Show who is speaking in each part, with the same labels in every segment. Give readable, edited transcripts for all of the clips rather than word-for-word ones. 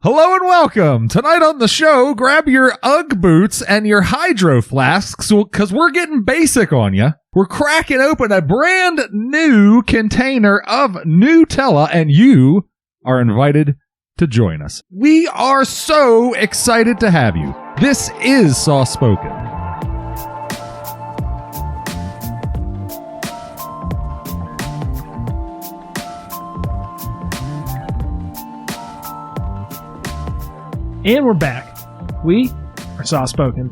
Speaker 1: Hello and welcome. Tonight on the show, grab your Ugg boots and your hydro flasks because we're getting basic on you. We're cracking open a brand new container of Nutella, and you are invited to join us. We are so excited to have you. This is Soft Spoken.
Speaker 2: And we're back. We are Soft Spoken,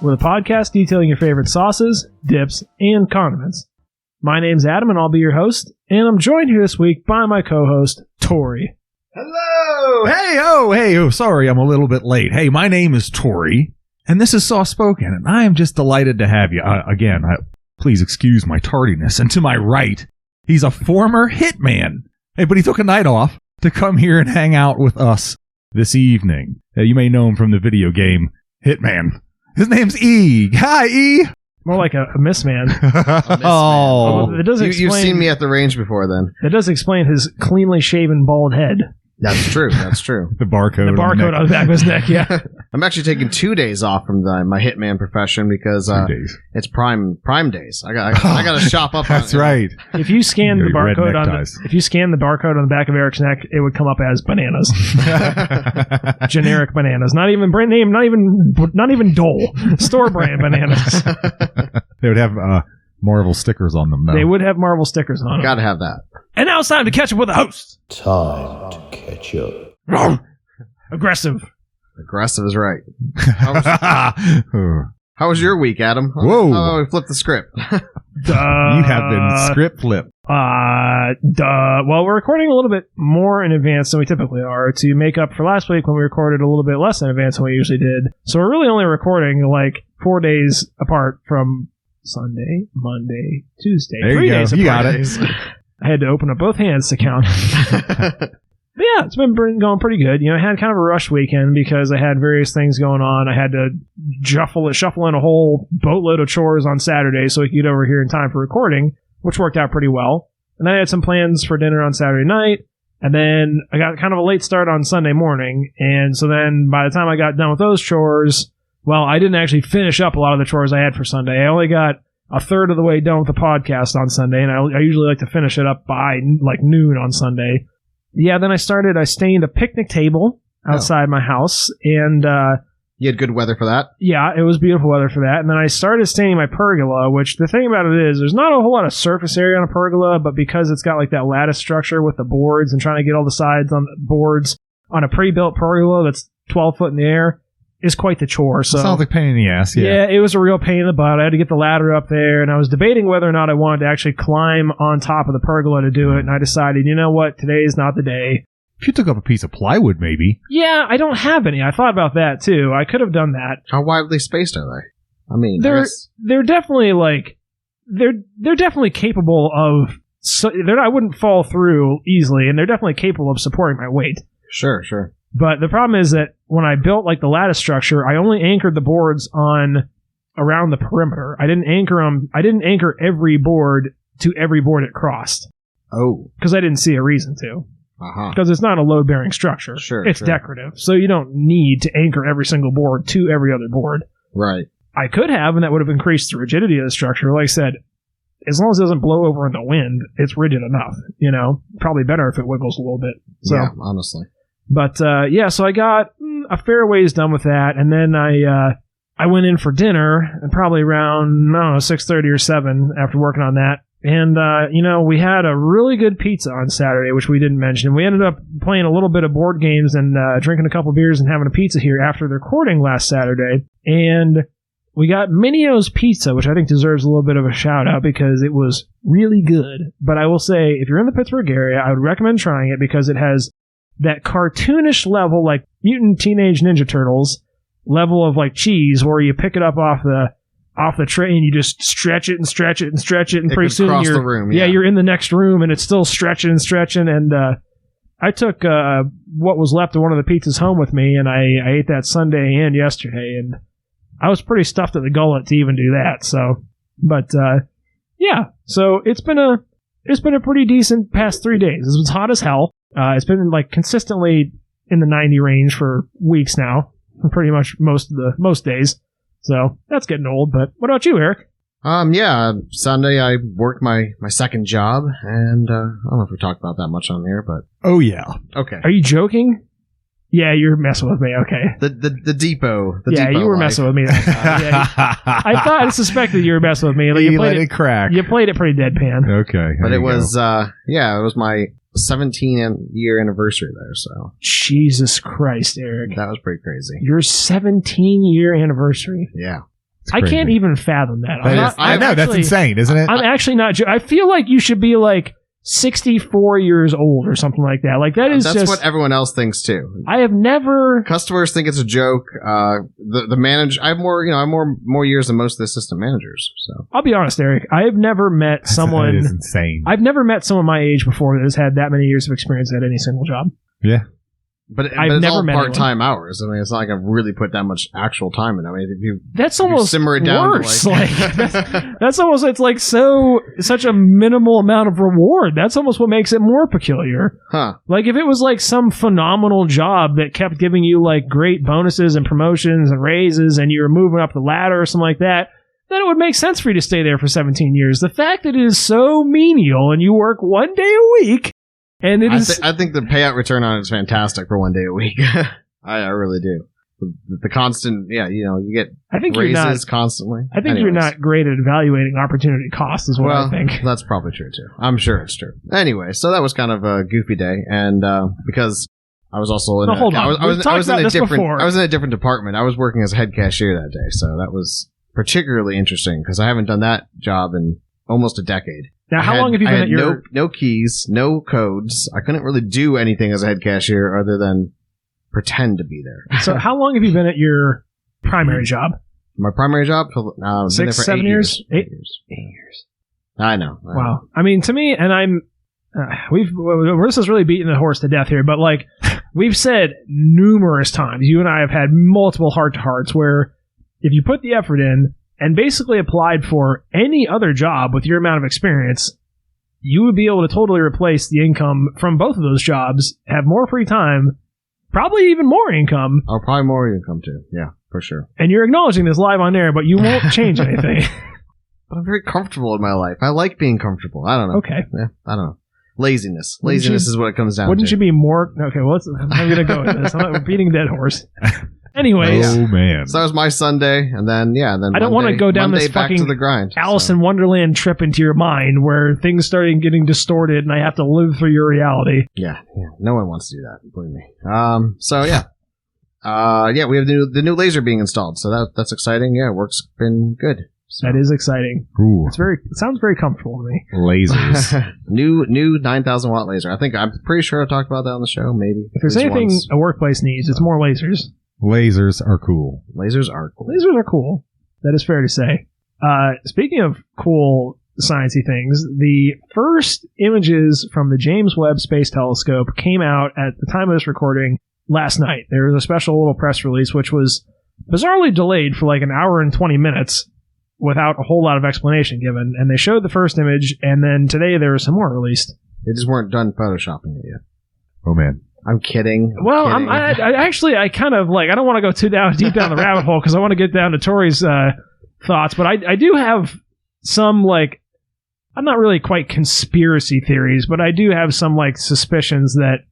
Speaker 2: with a podcast detailing your favorite sauces, dips, and condiments. My name's Adam, and I'll be your host, and I'm joined here this week by my co-host, Tori.
Speaker 1: Hello! Hey, sorry I'm a little bit late. Hey, my name is Tori, and this is Soft Spoken, and I am just delighted to have you. Please excuse my tardiness. And to my right, he's a former hitman. Hey, but he took a night off to come here and hang out with us this evening. You may know him from the video game Hitman. His name's E. Hi, E.
Speaker 2: More like a missman.
Speaker 1: Oh,
Speaker 2: it does explain,
Speaker 3: you've seen me at the range before then.
Speaker 2: It does explain his cleanly shaven bald head.
Speaker 3: That's true. That's true.
Speaker 1: The barcode.
Speaker 2: The barcode on the back of his neck, yeah.
Speaker 3: I'm actually taking 2 days off from my hitman profession because it's prime days. I got to shop up.
Speaker 1: That's right.
Speaker 2: If you scan the barcode on the back of Eric's neck, it would come up as bananas. Generic bananas. Not even brand name. Not even Dole. Store brand bananas.
Speaker 1: They would have Marvel stickers on them, though.
Speaker 2: They would have Marvel stickers on them.
Speaker 3: Gotta have that.
Speaker 2: And now it's time to catch up with the host.
Speaker 4: Time to catch up.
Speaker 2: Aggressive.
Speaker 3: Aggressive is right. How was your week, Adam?
Speaker 1: Whoa.
Speaker 3: Oh, we flipped the script.
Speaker 1: You have been script flipped.
Speaker 2: Well, we're recording a little bit more in advance than we typically are to make up for last week when we recorded a little bit less in advance than we usually did. So we're really only recording like 4 days apart from Sunday, Monday, Tuesday.
Speaker 1: There
Speaker 2: 3
Speaker 1: you go.
Speaker 2: days
Speaker 1: You
Speaker 2: apart.
Speaker 1: got it.
Speaker 2: I had to open up both hands to count. But yeah, it's been going pretty good. You know, I had kind of a rush weekend because I had various things going on. I had to shuffle in a whole boatload of chores on Saturday so we could get over here in time for recording, which worked out pretty well. And then I had some plans for dinner on Saturday night, and then I got kind of a late start on Sunday morning. And so then by the time I got done with those chores, well, I didn't actually finish up a lot of the chores I had for Sunday. I only got a third of the way done with the podcast on Sunday, and I usually like to finish it up by like noon on Sunday. Yeah, then I stained a picnic table outside my house, and
Speaker 3: you had good weather for that?
Speaker 2: Yeah, it was beautiful weather for that. And then I started staining my pergola, which the thing about it is there's not a whole lot of surface area on a pergola, but because it's got like that lattice structure with the boards and trying to get all the sides on the boards on a pre-built pergola that's 12 foot in the air is quite the chore. So
Speaker 1: sounds like a pain in the ass,
Speaker 2: yeah, it was a real pain in the butt. I had to get the ladder up there, and I was debating whether or not I wanted to actually climb on top of the pergola to do it, and I decided, you know what, today is not the day.
Speaker 1: If you took up a piece of plywood, maybe.
Speaker 2: Yeah, I don't have any. I thought about that, too. I could have done that.
Speaker 3: How widely spaced are they? I mean,
Speaker 2: they're definitely, like, they're definitely capable of, I wouldn't fall through easily, and they're definitely capable of supporting my weight.
Speaker 3: Sure.
Speaker 2: But the problem is that when I built like the lattice structure, I only anchored the boards on around the perimeter. I didn't anchor every board to every board it crossed.
Speaker 3: Oh.
Speaker 2: Because I didn't see a reason to. Because it's not a load-bearing structure. It's decorative. So you don't need to anchor every single board to every other board.
Speaker 3: Right.
Speaker 2: I could have, and that would have increased the rigidity of the structure. Like I said, as long as it doesn't blow over in the wind, it's rigid enough. You know, probably better if it wiggles a little bit. So,
Speaker 3: yeah, honestly.
Speaker 2: But, so I got a fair ways done with that, and then I went in for dinner, and probably around, 6:30 or 7 after working on that. And, we had a really good pizza on Saturday, which we didn't mention. We ended up playing a little bit of board games and drinking a couple beers and having a pizza here after the recording last Saturday. And we got Minio's Pizza, which I think deserves a little bit of a shout-out because it was really good. But I will say, if you're in the Pittsburgh area, I would recommend trying it because it has that cartoonish level, like Mutant Teenage Ninja Turtles level of like cheese, where you pick it up off the tray and you just stretch it and stretch it and stretch it, and pretty soon
Speaker 3: the room,
Speaker 2: you're in the next room and it's still stretching and stretching. And I took what was left of one of the pizzas home with me, and I ate that Sunday and yesterday, and I was pretty stuffed at the gullet to even do that. So, but so it's been a pretty decent past 3 days. It was hot as hell. It's been like consistently in the 90 range for weeks now, pretty much most days. So that's getting old. But what about you, Eric?
Speaker 3: Yeah, Sunday I worked my second job, and I don't know if we talked about that much on here, but
Speaker 1: Oh, yeah.
Speaker 3: okay.
Speaker 2: Are you joking? Yeah, you're messing with me. Okay.
Speaker 3: The depot. The
Speaker 2: Yeah,
Speaker 3: depot
Speaker 2: you were
Speaker 3: life.
Speaker 2: messing with me that time. Yeah, I suspected you were messing with me. Like,
Speaker 1: You
Speaker 2: you
Speaker 1: let
Speaker 2: played
Speaker 1: it crack.
Speaker 2: You played it pretty deadpan.
Speaker 1: Okay.
Speaker 3: But
Speaker 1: there
Speaker 3: it
Speaker 1: you
Speaker 3: was, it was my 17-year anniversary there, so
Speaker 2: Jesus Christ, Eric.
Speaker 3: that was pretty crazy.
Speaker 2: Your 17-year anniversary.
Speaker 3: Yeah.
Speaker 2: I
Speaker 1: crazy.
Speaker 2: can't even fathom that.
Speaker 1: I know, that's insane, isn't it?
Speaker 2: I'm actually not. I feel like you should be like 64 years old or something like that. Like that is
Speaker 3: That's
Speaker 2: just
Speaker 3: what everyone else thinks too.
Speaker 2: I have never.
Speaker 3: Customers think it's a joke. The manager, I have more years than most of the assistant managers. So
Speaker 2: I'll be honest, Eric. I have never met someone.
Speaker 1: That is insane.
Speaker 2: I've never met someone my age before that has had that many years of experience at any single job.
Speaker 1: Yeah.
Speaker 3: But
Speaker 2: I've
Speaker 3: it's
Speaker 2: never
Speaker 3: all
Speaker 2: met
Speaker 3: part-time hours. I mean, it's not like I've really put that much actual time in. I mean, if you
Speaker 2: That's
Speaker 3: if you
Speaker 2: almost
Speaker 3: simmer it down to,
Speaker 2: worse. That's almost, it's like such a minimal amount of reward. That's almost what makes it more peculiar.
Speaker 3: huh?
Speaker 2: Like if it was like some phenomenal job that kept giving you like great bonuses and promotions and raises and you were moving up the ladder or something like that, then it would make sense for you to stay there for 17 years. The fact that it is so menial and you work one day a week and it is...
Speaker 3: I think the payout return on it is fantastic for one day a week. I really do. The constant, you get
Speaker 2: I think
Speaker 3: raises
Speaker 2: you're not,
Speaker 3: constantly.
Speaker 2: I think you're not great at evaluating opportunity cost is what I think.
Speaker 3: That's probably true too. I'm sure it's true. Anyway, so that was kind of a goofy day, and because I was also in
Speaker 2: hold on.
Speaker 3: I was in a different
Speaker 2: before.
Speaker 3: I was in a different department. I was working as head cashier that day, so that was particularly interesting because I haven't done that job in almost a decade.
Speaker 2: Now, how long have you been at your...
Speaker 3: no keys, no codes. I couldn't really do anything as a head cashier other than pretend to be there.
Speaker 2: So how long have you been at your primary job?
Speaker 3: My primary job?
Speaker 2: 6, 7 years? 8
Speaker 3: years. I know.
Speaker 2: Wow. I mean, to me, and I'm... Marissa's really beating the horse to death here, but like, we've said numerous times, you and I have had multiple heart-to-hearts where if you put the effort in and basically applied for any other job with your amount of experience, you would be able to totally replace the income from both of those jobs, have more free time, probably even more income.
Speaker 3: Oh, probably more income too. Yeah, for sure.
Speaker 2: And you're acknowledging this live on air, but you won't change anything.
Speaker 3: But I'm very comfortable in my life. I like being comfortable. I don't know.
Speaker 2: Okay.
Speaker 3: Yeah, I don't know. Laziness. Laziness is what it comes down to.
Speaker 2: Wouldn't you be more... Okay, well, I'm going to go with this. I'm not beating a dead horse. Anyways.
Speaker 1: Oh, man.
Speaker 3: So that was my Sunday, and then, I
Speaker 2: don't want to go down this
Speaker 3: back
Speaker 2: fucking
Speaker 3: to the grind.
Speaker 2: Alice in Wonderland trip into your mind where things started getting distorted and I have to live through your reality.
Speaker 3: Yeah. No one wants to do that, believe me. So, yeah. We have the new laser being installed, so that's exciting. Yeah, work's been good. So.
Speaker 2: That is exciting.
Speaker 1: Ooh.
Speaker 2: It sounds very comfortable to me.
Speaker 1: Lasers.
Speaker 3: new 9,000 watt laser. I'm pretty sure I talked about that on the show. Maybe
Speaker 2: if there's anything a workplace needs, it's more lasers.
Speaker 1: Lasers are cool.
Speaker 3: Lasers are cool.
Speaker 2: Lasers are cool. That is fair to say. Speaking of cool sciencey things, the first images from the James Webb Space Telescope came out at the time of this recording last night. There was a special little press release which was bizarrely delayed for like an hour and 20 minutes. Without a whole lot of explanation given, and they showed the first image, and then today there was some more released.
Speaker 3: They just weren't done photoshopping it yet.
Speaker 1: Oh man,
Speaker 3: I'm kidding.
Speaker 2: Well, I kind of like I don't want to go too deep down the rabbit hole because I want to get down to Tori's thoughts, but I do have some like I'm not really quite conspiracy theories, but I do have some like suspicions that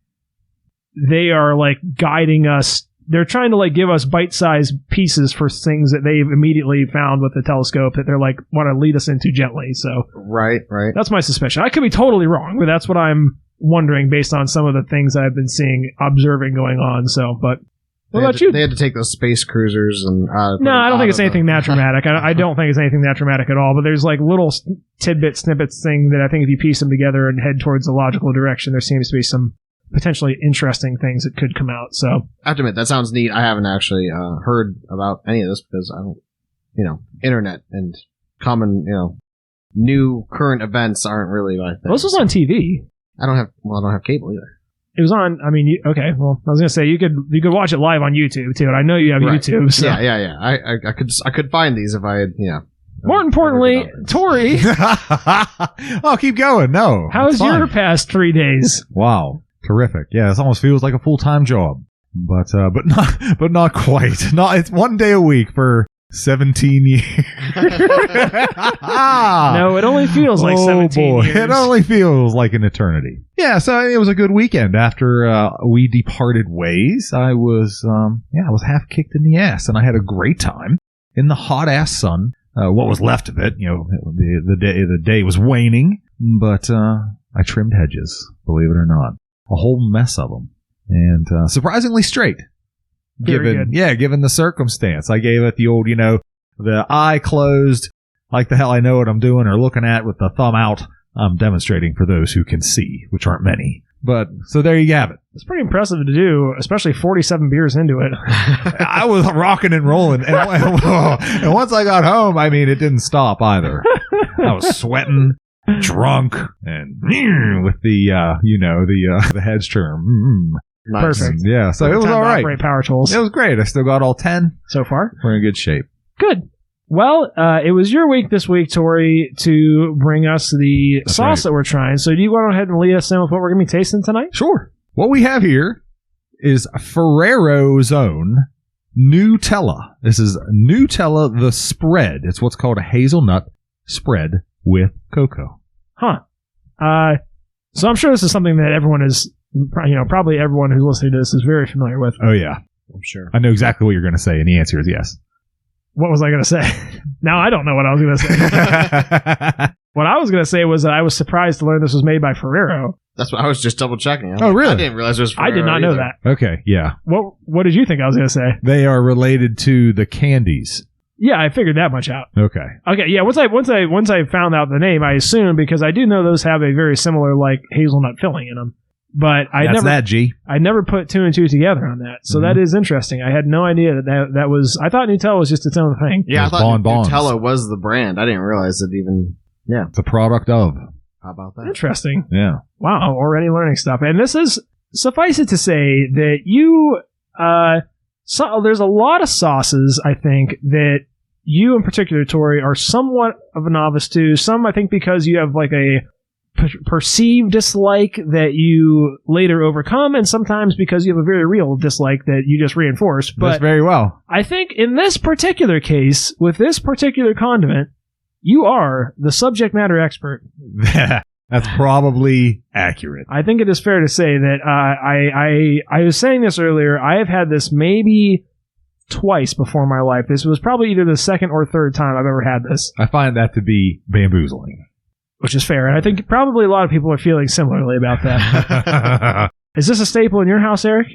Speaker 2: they are like guiding us. They're trying to like give us bite-sized pieces for things that they've immediately found with the telescope that they're like want to lead us into gently. So
Speaker 3: right.
Speaker 2: That's my suspicion. I could be totally wrong, but that's what I'm wondering based on some of the things I've been seeing, observing going on. So, but what about you?
Speaker 3: They had to take those space cruisers and
Speaker 2: no, I don't think it's anything that dramatic. I don't think it's anything that dramatic at all. But there's like little snippets thing that I think if you piece them together and head towards the logical direction, there seems to be some potentially interesting things that could come out. So
Speaker 3: I have to admit, that sounds neat. I haven't actually heard about any of this because I don't, internet and common, new current events aren't really my thing.
Speaker 2: Well, this was on TV.
Speaker 3: I don't have cable either.
Speaker 2: It was on. I mean, okay. Well, I was gonna say you could watch it live on YouTube too, and I know you have YouTube. So.
Speaker 3: Yeah. I could find these if I had,
Speaker 2: More importantly, Tori.
Speaker 1: Oh, keep going. No.
Speaker 2: How's your past 3 days?
Speaker 1: Wow. Terrific. Yeah, this almost feels like a full-time job. but not quite. Not it's one day a week for 17 years.
Speaker 2: No, it only feels like 17 years.
Speaker 1: It only feels like an eternity. Yeah, so it was a good weekend. After we departed ways, I was half kicked in the ass, and I had a great time in the hot ass sun. What was left of it, the day was waning, but I trimmed hedges, believe it or not, a whole mess of them, and surprisingly straight. Given the circumstance, I gave it the old, the eye closed, like the hell I know what I'm doing, or looking at with the thumb out. I'm demonstrating for those who can see, which aren't many. But, so there you have it.
Speaker 2: It's pretty impressive to do, especially 47 beers into it.
Speaker 1: I was rocking and rolling. And once I got home, it didn't stop either. I was sweating, drunk, and with the hedge term.
Speaker 3: Nice.
Speaker 2: Perfect.
Speaker 1: Yeah, so it was all right.
Speaker 2: Operate power tools.
Speaker 1: It was great. I still got all 10.
Speaker 2: So far?
Speaker 1: We're in good shape.
Speaker 2: Good. Well, it was your week this week, Tori, to bring us the sauce that we're trying. So do you want to go ahead and lead us in with what we're going to be tasting tonight?
Speaker 1: Sure. What we have here is Ferrero's own Nutella. This is Nutella the spread. It's what's called a hazelnut spread with cocoa.
Speaker 2: Huh. So I'm sure this is something that everyone is, probably everyone who's listening to this is very familiar with.
Speaker 1: Oh, yeah.
Speaker 3: I'm sure.
Speaker 1: I know exactly what you're going to say, and the answer is yes.
Speaker 2: What was I going to say? Now I don't know what I was going to say. What I was going to say was that I was surprised to learn this was made by Ferrero.
Speaker 3: That's what I was just double checking.
Speaker 1: Really?
Speaker 3: I didn't realize it was Ferrero
Speaker 2: I did not know
Speaker 3: either.
Speaker 2: that.
Speaker 1: Okay, yeah.
Speaker 2: What did you think I was going to say?
Speaker 1: They are related to the candies.
Speaker 2: Yeah, I figured that much out.
Speaker 1: Okay.
Speaker 2: Okay, yeah. Once I found out the name, I assumed, because I do know those have a very similar hazelnut filling in them. But I never put two and two together on that. So that is interesting. I had no idea that was. I thought Nutella was just its own thing.
Speaker 3: Yeah, I thought
Speaker 1: bonbons.
Speaker 3: Nutella was the brand. I didn't realize it even. Yeah,
Speaker 1: it's a product of.
Speaker 3: How about that?
Speaker 2: Interesting.
Speaker 1: Yeah.
Speaker 2: Wow, already learning stuff. And this is, suffice it to say that you, there's a lot of sauces, I think, that you in particular, Tori, are somewhat of a novice to. Some, I think, because you have a perceived dislike that you later overcome, and sometimes because you have a very real dislike that you just reinforce. But
Speaker 1: that's very well.
Speaker 2: I think in this particular case, with this particular condiment, you are the subject matter expert.
Speaker 1: That's probably accurate.
Speaker 2: I think it is fair to say that I was saying this earlier. I have had this maybe twice before in my life. This was probably either the second or third time I've ever had this.
Speaker 1: I find that to be bamboozling.
Speaker 2: Which is fair. And I think probably a lot of people are feeling similarly about that. Is this a staple in your house, Eric?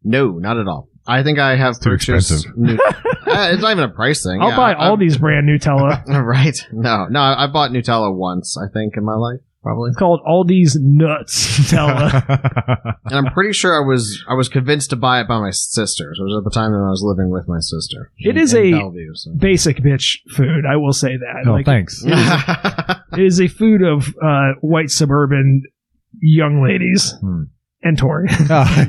Speaker 3: No, not at all. I think I have purchased... It's not even a price thing.
Speaker 2: I'll buy Aldi's brand Nutella.
Speaker 3: Right. No, I bought Nutella once, I think, in my life. Probably.
Speaker 2: It's called Aldi's Nuts Nutella.
Speaker 3: And I'm pretty sure I was convinced to buy it by my sister. So it was at the time that I was living with my sister.
Speaker 2: It is a Bellevue, basic bitch food, I will say that.
Speaker 1: Oh, thanks.
Speaker 2: It is a food of white suburban young ladies. And Tori.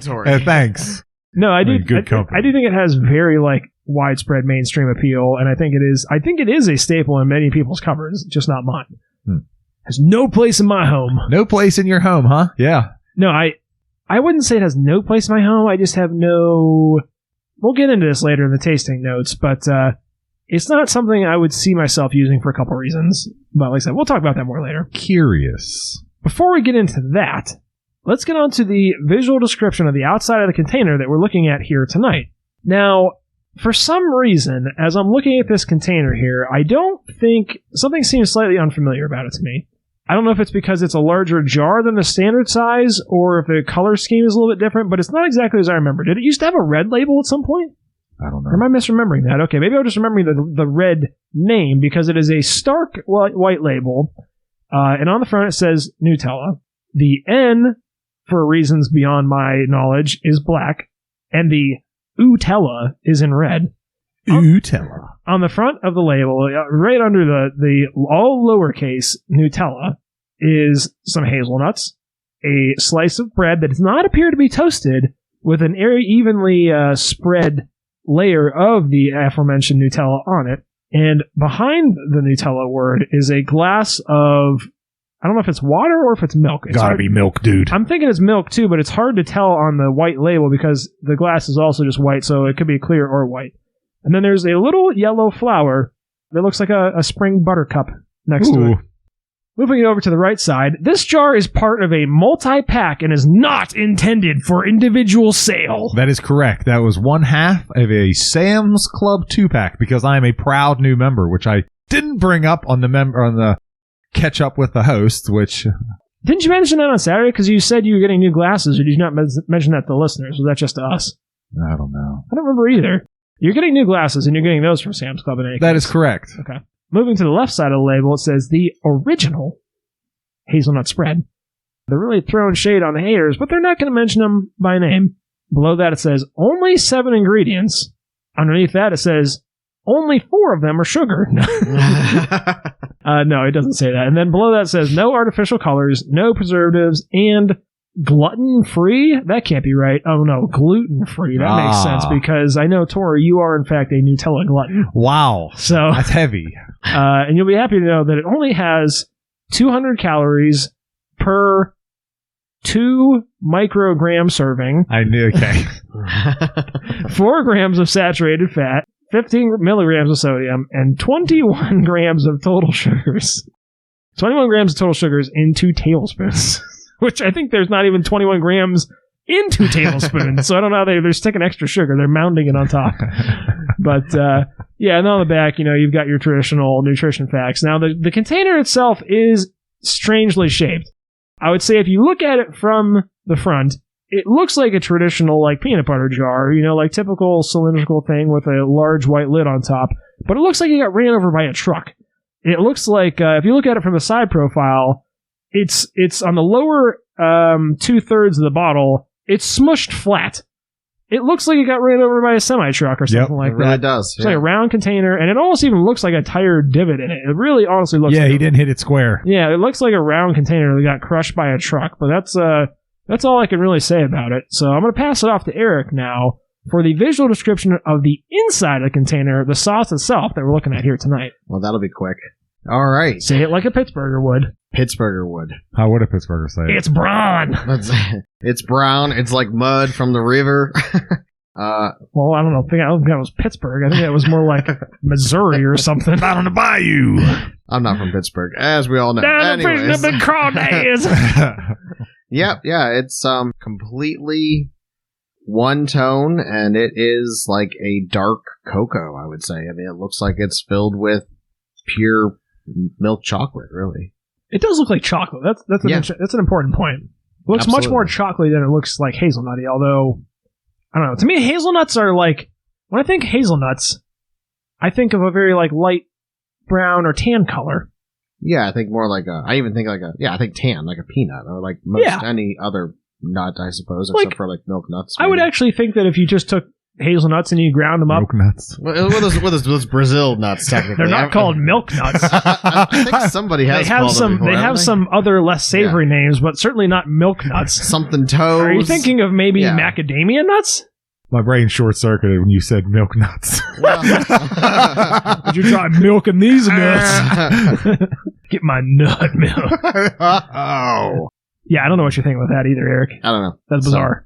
Speaker 3: Tori.
Speaker 1: Thanks.
Speaker 2: No, I do.
Speaker 1: Good company.
Speaker 2: I do think it has very widespread mainstream appeal, and I think it is a staple in many people's cupboards, just not mine. Has no place in my home.
Speaker 1: No place in your home, huh? Yeah.
Speaker 2: No, I wouldn't say it has no place in my home. I just have no... We'll get into this later in the tasting notes, but it's not something I would see myself using for a couple reasons. But like I said, we'll talk about that more later.
Speaker 1: Curious.
Speaker 2: Before we get into that, let's get on to the visual description of the outside of the container that we're looking at here tonight. Now, for some reason, as I'm looking at this container here, I don't think... Something seems slightly unfamiliar about it to me. I don't know if it's because it's a larger jar than the standard size, or if the color scheme is a little bit different, but it's not exactly as I remember. Did it used to have a red label at some point?
Speaker 1: I don't know.
Speaker 2: Or am I misremembering that? Okay, maybe I'm just remembering the red name, because it is a stark white label, and on the front it says Nutella. The N, for reasons beyond my knowledge, is black, and the Utella is in red.
Speaker 1: Nutella.
Speaker 2: On the front of the label, right under the all lowercase Nutella, is some hazelnuts, a slice of bread that does not appear to be toasted, with an very evenly spread layer of the aforementioned Nutella on it. And behind the Nutella word is a glass of I don't know if it's water or if it's milk. It's
Speaker 1: Gotta
Speaker 2: hard-
Speaker 1: be milk, dude.
Speaker 2: I'm thinking it's milk too, but it's hard to tell on the white label because the glass is also just white, so it could be clear or white. And then there's a little yellow flower that looks like a spring buttercup next to
Speaker 1: Ooh.
Speaker 2: it. Moving it over to the right side, this jar is part of a multi-pack and is not intended for individual sale.
Speaker 1: That is correct. That was one half of a Sam's Club 2-pack because I am a proud new member, which I didn't bring up on the catch up with the host, which
Speaker 2: Didn't you mention that on Saturday? Because you said you were getting new glasses, or did you not mention that to the listeners? Was that just to us?
Speaker 1: I don't know.
Speaker 2: I don't remember either. You're getting new glasses, and you're getting those from Sam's Club in any
Speaker 1: That
Speaker 2: case.
Speaker 1: is correct.
Speaker 2: Okay. Moving to the left side of the label, it says the original hazelnut spread. They're really throwing shade on the haters, but they're not going to mention them by name. Below that, it says only 7 ingredients. Underneath that, it says only 4 of them are sugar. No, it doesn't say that. And then below that, it says no artificial colors, no preservatives, and gluten-free? That can't be right. Oh, no, gluten-free. That makes sense because I know, Tori, you are, in fact, a Nutella glutton.
Speaker 1: Wow.
Speaker 2: So,
Speaker 1: That's heavy.
Speaker 2: and you'll be happy to know that it only has 200 calories per 2 microgram serving,
Speaker 1: I knew. Okay.
Speaker 2: 4 grams of saturated fat, 15 milligrams of sodium, and 21 grams of total sugars. 21 grams of total sugars in 2 tablespoons, which I think there's not even 21 grams in 2 tablespoons. So I don't know how they're sticking extra sugar. They're mounding it on top. But, yeah, and on the back, you've got your traditional nutrition facts. Now, the container itself is strangely shaped. I would say if you look at it from the front, it looks like a traditional peanut butter jar, like typical cylindrical thing with a large white lid on top. But it looks like it got ran over by a truck. It looks like, if you look at it from the side profile, it's on the lower 2/3 of the bottle, it's smushed flat. It looks like it got ran over by a semi-truck or something like
Speaker 3: it really
Speaker 2: that.
Speaker 3: does.
Speaker 2: It's like a round container, and it almost even looks like a tire divot in it. It really honestly looks
Speaker 1: Yeah,
Speaker 2: like
Speaker 1: he didn't hit it square.
Speaker 2: Yeah, it looks like a round container that got crushed by a truck, but that's all I can really say about it. So I'm going to pass it off to Eric now for the visual description of the inside of the container, the sauce itself that we're looking at here tonight.
Speaker 3: Well, that'll be quick. All right.
Speaker 2: Say it like a Pittsburgher would.
Speaker 3: Pittsburgher would.
Speaker 1: How would a Pittsburgher say it?
Speaker 2: It's brawn.
Speaker 3: It's brown. It's like mud from the river.
Speaker 2: Well, I don't know. I don't think that was Pittsburgh. I think that was more like Missouri or something.
Speaker 1: Out on the bayou.
Speaker 3: I'm not from Pittsburgh, as we all know.
Speaker 2: Down the fishing up in crawdads.
Speaker 3: Yeah, it's completely one tone, and it is like a dark cocoa, I would say. I mean, it looks like it's filled with pure milk chocolate, really.
Speaker 2: It does look like chocolate. That's an important point. It looks much more chocolatey than it looks like hazelnutty, although, I don't know. To me, hazelnuts are like, when I think hazelnuts, I think of a very light brown or tan color.
Speaker 3: Yeah, I think more like I think tan, like a peanut, or like most any other nut, I suppose, except for milk nuts.
Speaker 2: Maybe. I would actually think that if you just took hazelnuts and you ground them up.
Speaker 1: Milk nuts.
Speaker 3: What are those Brazil nuts, technically?
Speaker 2: They're not called milk nuts.
Speaker 3: I think somebody has called them before,
Speaker 2: They have some other less savory names, but certainly not milk nuts.
Speaker 3: Something toes.
Speaker 2: Are you thinking of maybe macadamia nuts?
Speaker 1: My brain short-circuited when you said milk nuts.
Speaker 2: Would you try milking these nuts? Get my nut milk.
Speaker 3: Oh.
Speaker 2: Yeah, I don't know what you're thinking with that either, Eric.
Speaker 3: I don't know.
Speaker 2: That's bizarre.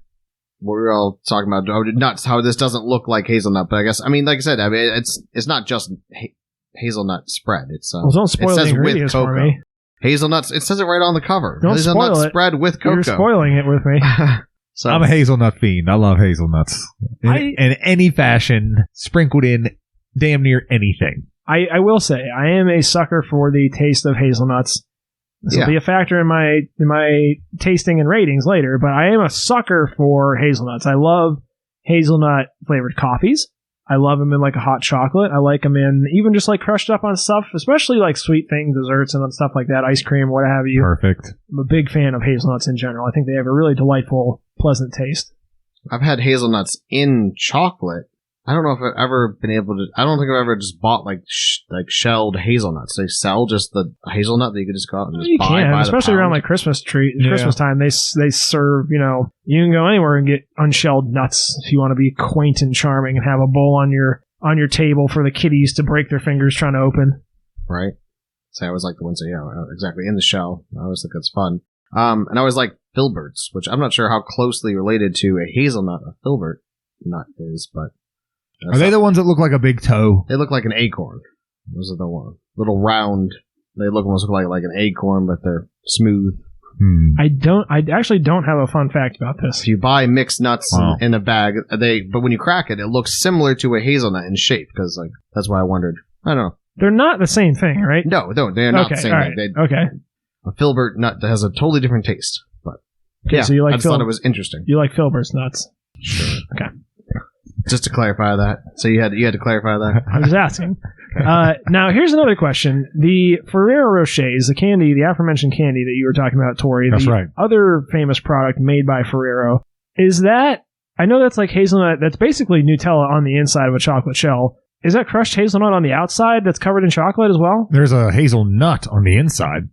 Speaker 3: We're all talking about nuts, how this doesn't look like hazelnut, but I guess, like I said, it's not just hazelnut spread. It's
Speaker 2: don't spoil the ingredients for me.
Speaker 3: Hazelnuts, it says it right on the cover.
Speaker 2: Don't
Speaker 3: hazelnut
Speaker 2: spoil it.
Speaker 3: Spread with cocoa.
Speaker 2: You're spoiling it with me.
Speaker 1: So I'm a hazelnut fiend. I love hazelnuts. In any fashion, sprinkled in damn near anything.
Speaker 2: I will say, I am a sucker for the taste of hazelnuts. This will be a factor in my tasting and ratings later, but I am a sucker for hazelnuts. I love hazelnut flavored coffees. I love them in a hot chocolate. I like them in even just crushed up on stuff, especially sweet things, desserts, and stuff like that, ice cream, what have you.
Speaker 1: Perfect.
Speaker 2: I'm a big fan of hazelnuts in general. I think they have a really delightful, pleasant taste.
Speaker 3: I've had hazelnuts in chocolate. I don't know if I've ever been able to. I don't think I've ever just bought shelled hazelnuts. They sell just the hazelnut that you could just go out and just buy. You can,
Speaker 2: especially around Christmas time. They serve. You can go anywhere and get unshelled nuts if you want to be quaint and charming and have a bowl on your table for the kiddies to break their fingers trying to open.
Speaker 3: Right. say I always like the ones that, exactly, in the shell. I always think that's fun. And I always like filberts, which I'm not sure how closely related to a hazelnut a filbert nut is, but...
Speaker 1: Are they the ones that look like a big toe?
Speaker 3: They look like an acorn. Those are the one. Little round. They almost look like an acorn, but they're smooth.
Speaker 2: I actually don't have a fun fact about this.
Speaker 3: If you buy mixed nuts in a bag, but when you crack it, it looks similar to a hazelnut in shape, because that's why I wondered. I don't know.
Speaker 2: They're not the same thing, right?
Speaker 3: No, they're not the same thing.
Speaker 2: Okay.
Speaker 3: A filbert nut that has a totally different taste. But yeah,
Speaker 2: so you like
Speaker 3: I just thought it was interesting.
Speaker 2: You like filbert's nuts?
Speaker 3: Sure.
Speaker 2: Okay.
Speaker 3: Just to clarify that. So you had to clarify that?
Speaker 2: I was asking. Now, here's another question. The Ferrero Rochers, the candy, the aforementioned candy that you were talking about, Tori,
Speaker 1: that's right.
Speaker 2: Other famous product made by Ferrero, is that, I know that's like hazelnut, that's basically Nutella on the inside of a chocolate shell. Is that crushed hazelnut on the outside that's covered in chocolate as well?
Speaker 1: There's a hazelnut on the inside.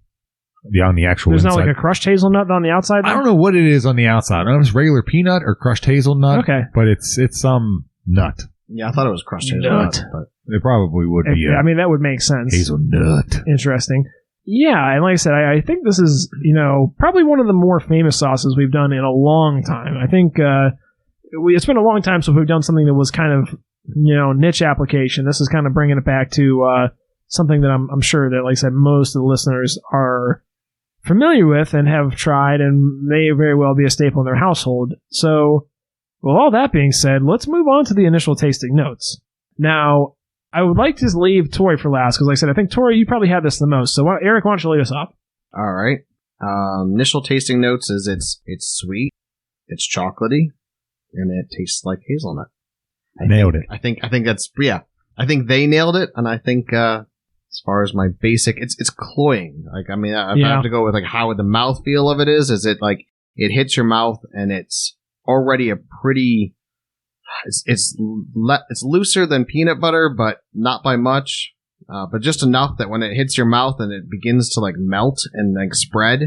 Speaker 1: Yeah, on the actual
Speaker 2: There's
Speaker 1: inside.
Speaker 2: not like a crushed hazelnut on the outside?
Speaker 1: I don't know what it is on the outside. I don't know if it's regular peanut or crushed hazelnut.
Speaker 2: Okay.
Speaker 1: But it's some nut.
Speaker 3: Yeah, I thought it was crushed hazelnut. But
Speaker 1: it probably would be.
Speaker 2: I mean, that would make sense.
Speaker 1: Hazelnut.
Speaker 2: Interesting. Yeah, and like I said, I think this is, probably one of the more famous sauces we've done in a long time. I think it's been a long time since we've done something that was kind of, niche application. This is kind of bringing it back to something that I'm sure that, like I said, most of the listeners are familiar with and have tried and may very well be a staple in their household. So, with all that being said, let's move on to the initial tasting notes. Now, I would like to just leave Tori for last, because like I said, I think, Tori, you probably had this the most. So, Eric, why don't you lead us off?
Speaker 3: All right. Initial tasting notes is it's sweet, it's chocolatey, and it tastes like hazelnut.
Speaker 1: Nailed it.
Speaker 3: I think that's, yeah. I think they nailed it, and I think as far as my basic, it's cloying. Like, I mean, I have to go with how the mouthfeel of it is it like it hits your mouth and it's already a pretty. It's looser than peanut butter, but not by much. But just enough that when it hits your mouth and it begins to melt and spread,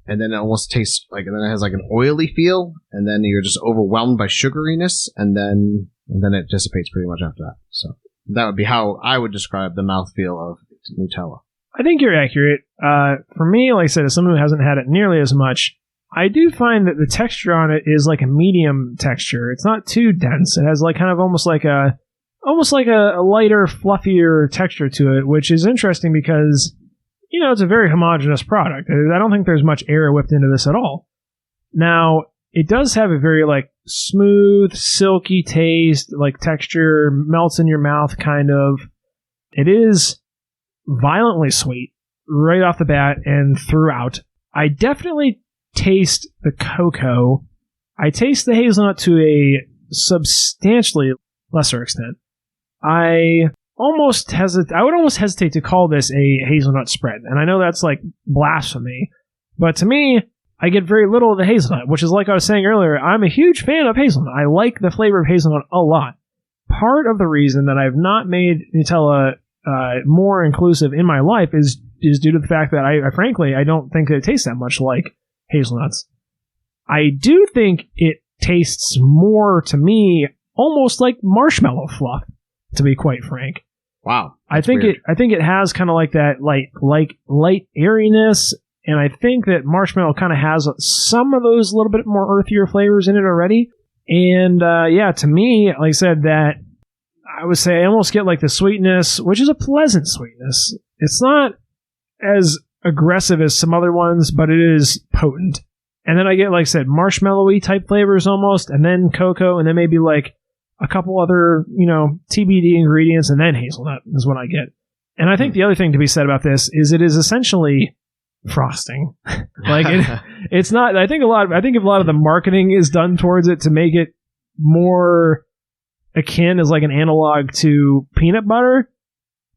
Speaker 3: and then it almost tastes and then it has an oily feel, and then you're just overwhelmed by sugariness, and then it dissipates pretty much after that. So that would be how I would describe the mouthfeel of Nutella.
Speaker 2: I think you're accurate. For me, like I said, as someone who hasn't had it nearly as much, I do find that the texture on it is like a medium texture. It's not too dense. It has kind of almost like a lighter, fluffier texture to it, which is interesting because, it's a very homogeneous product. I don't think there's much air whipped into this at all. Now, it does have a very smooth, silky taste, texture, melts in your mouth kind of. It is violently sweet right off the bat and throughout. I definitely taste the cocoa. I taste the hazelnut to a substantially lesser extent. I would almost hesitate to call this a hazelnut spread. And I know that's blasphemy, but to me, I get very little of the hazelnut, which is like I was saying earlier, I'm a huge fan of hazelnut. I like the flavor of hazelnut a lot. Part of the reason that I've not made Nutella more inclusive in my life is due to the fact that I frankly don't think that it tastes that much like hazelnuts. I do think it tastes more to me almost like marshmallow fluff, to be quite frank.
Speaker 3: Wow.
Speaker 2: I think it has kind of that light airiness, and I think that marshmallow kind of has some of those little bit more earthier flavors in it already. And to me, like I said, that I would say I almost get the sweetness, which is a pleasant sweetness. It's not as aggressive as some other ones, but it is potent. And then I get, like I said, marshmallowy type flavors almost, and then cocoa, and then maybe a couple other, TBD ingredients, and then hazelnut is what I get. And I think the other thing to be said about this is it is essentially frosting. It's not. I think a lot of the marketing is done towards it to make it more akin as an analog to peanut butter,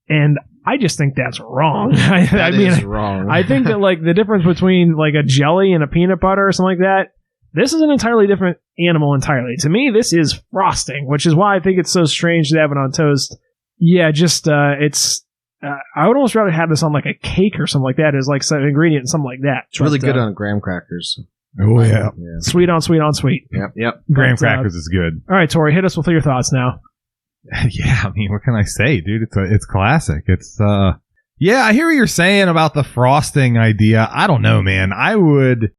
Speaker 2: and I just think that's wrong.
Speaker 3: That is wrong.
Speaker 2: I think that the difference between a jelly and a peanut butter or something like that, this is an entirely different animal entirely. To me, this is frosting, which is why I think it's so strange to have it on toast. Yeah, just it's. I would almost rather have this on a cake or something like that as an ingredient, something like that.
Speaker 3: It's really good on graham crackers.
Speaker 1: Oh yeah,
Speaker 2: sweet on sweet on sweet.
Speaker 3: Yep.
Speaker 1: Graham crackers is good.
Speaker 2: All right, Tori, hit us with your thoughts now.
Speaker 1: Yeah, I mean, what can I say, dude? It's classic. It's Yeah, I hear what you're saying about the frosting idea. I don't know, man. I would,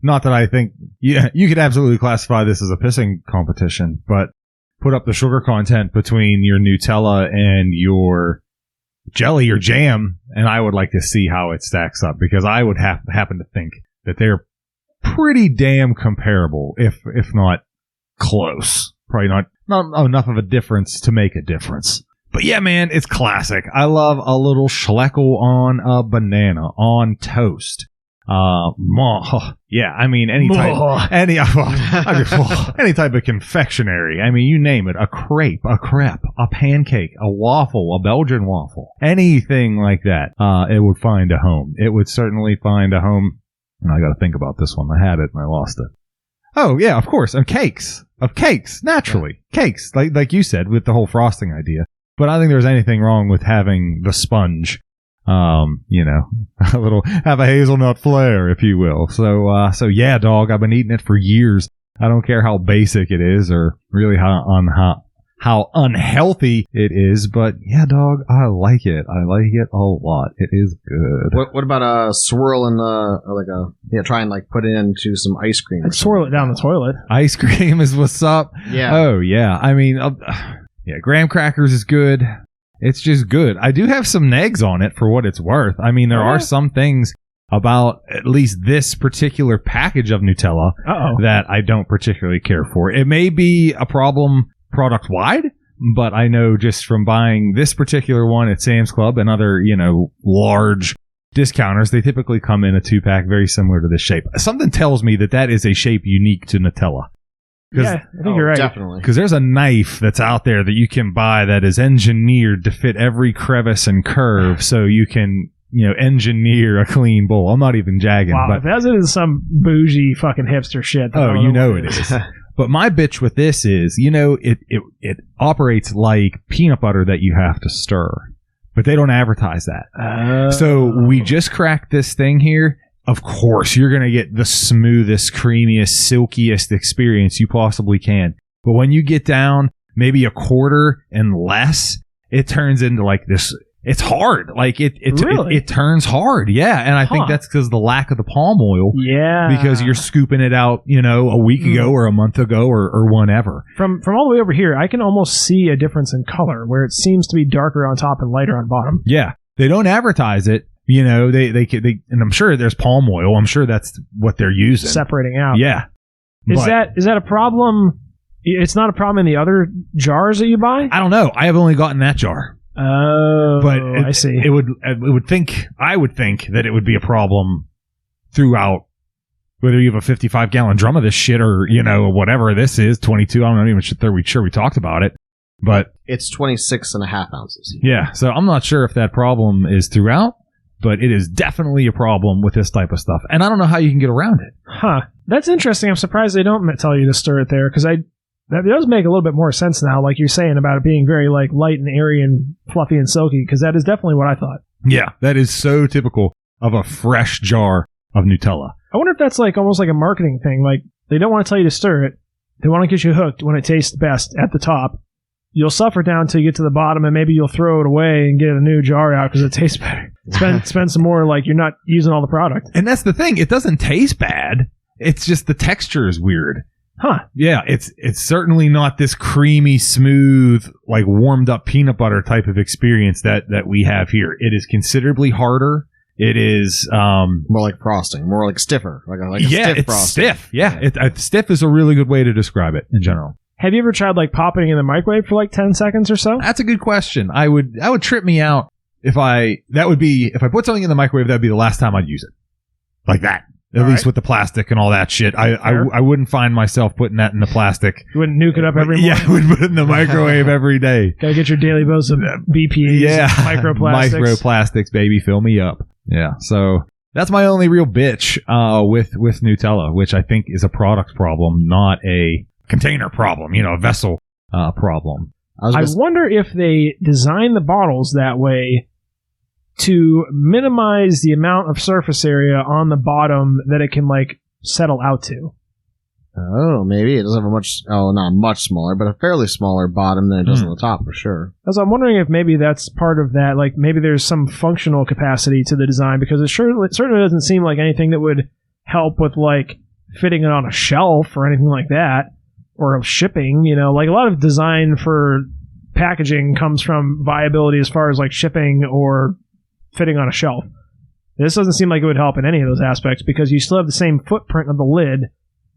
Speaker 1: not that I think, yeah, you could absolutely classify this as a pissing competition, but put up the sugar content between your Nutella and your jelly or jam, and I would like to see how it stacks up, because I would happen to think that they're pretty damn comparable, if not close. Probably not enough of a difference to make a difference. But yeah, man, it's classic. I love a little schleckle on a banana on toast. Yeah, I mean any type of confectionery. I mean, you name it, a crepe, a pancake, a waffle, a Belgian waffle, anything like that. It would find a home. It would certainly find a home. I got to think about this one. I had it and I lost it. Oh yeah, of course, and cakes, naturally, cakes, like you said with the whole frosting idea. But I don't think there's anything wrong with having the sponge. Have a hazelnut flair, if you will. So yeah, dog, I've been eating it for years. I don't care how basic it is or really how unhealthy it is, but yeah, dog, I like it. I like it a lot. It is good.
Speaker 3: What about a swirl in try and like put it into some ice cream?
Speaker 2: I'd swirl it down the toilet.
Speaker 1: Ice cream is what's up.
Speaker 3: Yeah.
Speaker 1: Oh yeah. I mean, yeah, graham crackers is good. It's just good. I do have some negs on it for what it's worth. I mean, there are some things about at least this particular package of Nutella that I don't particularly care for. It may be a problem product-wide, but I know just from buying this particular one at Sam's Club and other, large discounters, they typically come in a 2-pack very similar to this shape. Something tells me that is a shape unique to Nutella.
Speaker 2: Yeah, I think you're right.
Speaker 3: Definitely.
Speaker 1: Because there's a knife that's out there that you can buy that is engineered to fit every crevice and curve, so you can, engineer a clean bowl. I'm not even jagging.
Speaker 2: Wow,
Speaker 1: but
Speaker 2: if that's into some bougie fucking hipster shit.
Speaker 1: It is. But my bitch with this is, it operates like peanut butter that you have to stir. But they don't advertise that. So we just cracked this thing here. Of course, you're going to get the smoothest, creamiest, silkiest experience you possibly can. But when you get down maybe a quarter and less, it turns into like this. It's hard. Like it turns hard. Yeah. And I think that's because of the lack of the palm oil.
Speaker 2: Yeah.
Speaker 1: Because you're scooping it out, a week ago or a month ago or whenever.
Speaker 2: From all the way over here, I can almost see a difference in color where it seems to be darker on top and lighter on bottom.
Speaker 1: Yeah. They don't advertise it. They and I'm sure there's palm oil. I'm sure that's what they're using.
Speaker 2: Separating out.
Speaker 1: Yeah.
Speaker 2: Is that a problem? It's not a problem in the other jars that you buy?
Speaker 1: I don't know. I have only gotten that jar.
Speaker 2: Oh, but I see.
Speaker 1: I would think that it would be a problem throughout, whether you have a 55-gallon drum of this shit or, whatever this is, 22. I'm not even sure we talked about it. But
Speaker 3: it's 26.5 ounces.
Speaker 1: Yeah. So I'm not sure if that problem is throughout, but it is definitely a problem with this type of stuff. And I don't know how you can get around it.
Speaker 2: Huh. That's interesting. I'm surprised they don't tell you to stir it there, because that does make a little bit more sense now, like you're saying about it being very like light and airy and fluffy and silky, because that is definitely what I thought.
Speaker 1: Yeah, that is so typical of a fresh jar of Nutella.
Speaker 2: I wonder if that's like almost like a marketing thing. Like they don't want to tell you to stir it. They want to get you hooked when it tastes best at the top. You'll suffer down until you get to the bottom, and maybe you'll throw it away and get a new jar out because it tastes better. Spend some more, like you're not using all the product.
Speaker 1: And that's the thing. It doesn't taste bad. It's just the texture is weird.
Speaker 2: Huh.
Speaker 1: Yeah, it's certainly not this creamy, smooth, like warmed up peanut butter type of experience that we have here. It is considerably harder. It is
Speaker 3: more like frosting, more like stiffer, like a stiff frosting.
Speaker 1: Stiff. Yeah, stiff is a really good way to describe it in general.
Speaker 2: Have you ever tried like popping it in the microwave for like 10 seconds or so?
Speaker 1: That's a good question. That would trip me out if I put something in the microwave. That'd be the last time I'd use it, like that. At least with the plastic and all that shit. I wouldn't find myself putting that in the plastic.
Speaker 2: You wouldn't nuke it up every morning?
Speaker 1: Yeah, I would put it in the microwave every day.
Speaker 2: Gotta get your daily dose of BPAs, microplastics.
Speaker 1: Microplastics, baby, fill me up. Yeah, so that's my only real bitch with Nutella, which I think is a product problem, not a container problem, a vessel problem.
Speaker 2: I wonder if they design the bottles that way to minimize the amount of surface area on the bottom that it can like settle out to.
Speaker 3: Oh, maybe it does have not much smaller, but a fairly smaller bottom than it does on the top for sure.
Speaker 2: So I'm wondering if maybe that's part of that. Like maybe there's some functional capacity to the design because it certainly doesn't seem like anything that would help with like fitting it on a shelf or anything like that, or shipping. Like a lot of design for packaging comes from viability as far as like shipping or fitting on a shelf. This doesn't seem like it would help in any of those aspects because you still have the same footprint of the lid,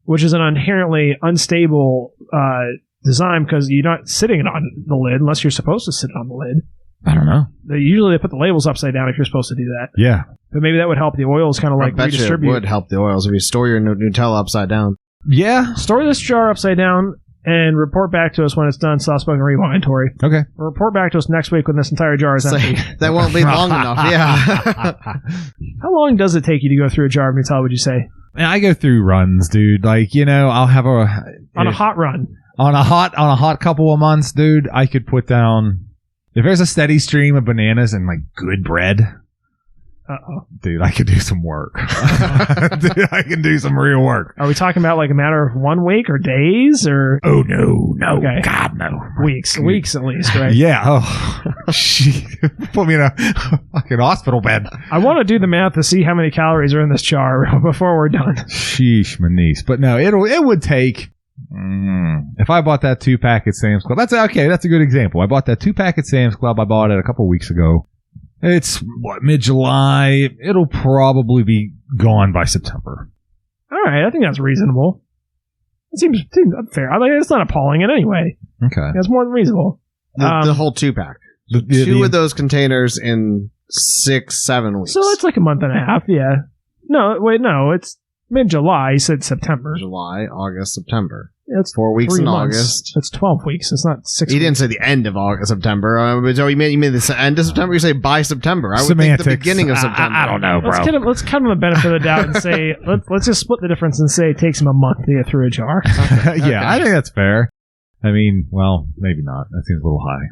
Speaker 2: which is an inherently unstable design because you're not sitting it on the lid unless you're supposed to sit it on the lid.
Speaker 1: I don't know.
Speaker 2: Usually they put the labels upside down if you're supposed to do that.
Speaker 1: Yeah.
Speaker 2: But maybe that would help the oils kind of like redistribute.
Speaker 3: It would help the oils if you store your Nutella upside down.
Speaker 1: Yeah.
Speaker 2: Store this jar upside down and report back to us when it's done. Soft Spoken Rewind, Tori.
Speaker 1: Okay.
Speaker 2: Report back to us next week when this entire jar is empty.
Speaker 3: That won't be long enough. Yeah.
Speaker 2: How long does it take you to go through a jar of Nutella, would you say?
Speaker 1: Man, I go through runs, dude. Like, I'll have
Speaker 2: on a hot run.
Speaker 1: On a hot couple of months, dude, I could put down, if there's a steady stream of bananas and like good bread, dude, I could do some work. Dude, I can do some real work.
Speaker 2: Are we talking about like a matter of 1 week or days or?
Speaker 1: Oh, no.
Speaker 2: Okay.
Speaker 1: God, no.
Speaker 2: Weeks at least, right?
Speaker 1: Yeah. Oh, put me in a fucking hospital bed.
Speaker 2: I want to do the math to see how many calories are in this jar before we're done.
Speaker 1: Sheesh, my niece. But no, it would take, if I bought that 2-pack at Sam's Club, that's a good example. I bought that 2-pack at Sam's Club. I bought it a couple weeks ago. It's mid-July. It'll probably be gone by September.
Speaker 2: All right, I think that's reasonable. It seems fair. I mean, it's not appalling in any way.
Speaker 1: Okay,
Speaker 2: it's more than reasonable.
Speaker 3: The whole 2-pack, two of those containers in 6-7 weeks.
Speaker 2: So it's like a month and a half. Yeah. No, wait, no, it's mid-July. You said September.
Speaker 3: July, August, September.
Speaker 2: Yeah, it's
Speaker 3: 4 weeks
Speaker 2: 3
Speaker 3: in
Speaker 2: months.
Speaker 3: August.
Speaker 2: That's 12 weeks. It's not 6
Speaker 3: He
Speaker 2: weeks.
Speaker 3: didn't say the end of August, September. So you mean the end of September? You say by September. I would
Speaker 1: Semantics.
Speaker 3: think the beginning of September.
Speaker 1: I don't know, bro.
Speaker 2: Let's cut him the benefit of the doubt and say let's just split the difference and say it takes him a month to get through a jar.
Speaker 1: Yeah, I think that's fair. I mean, well, maybe not. That seems a little high.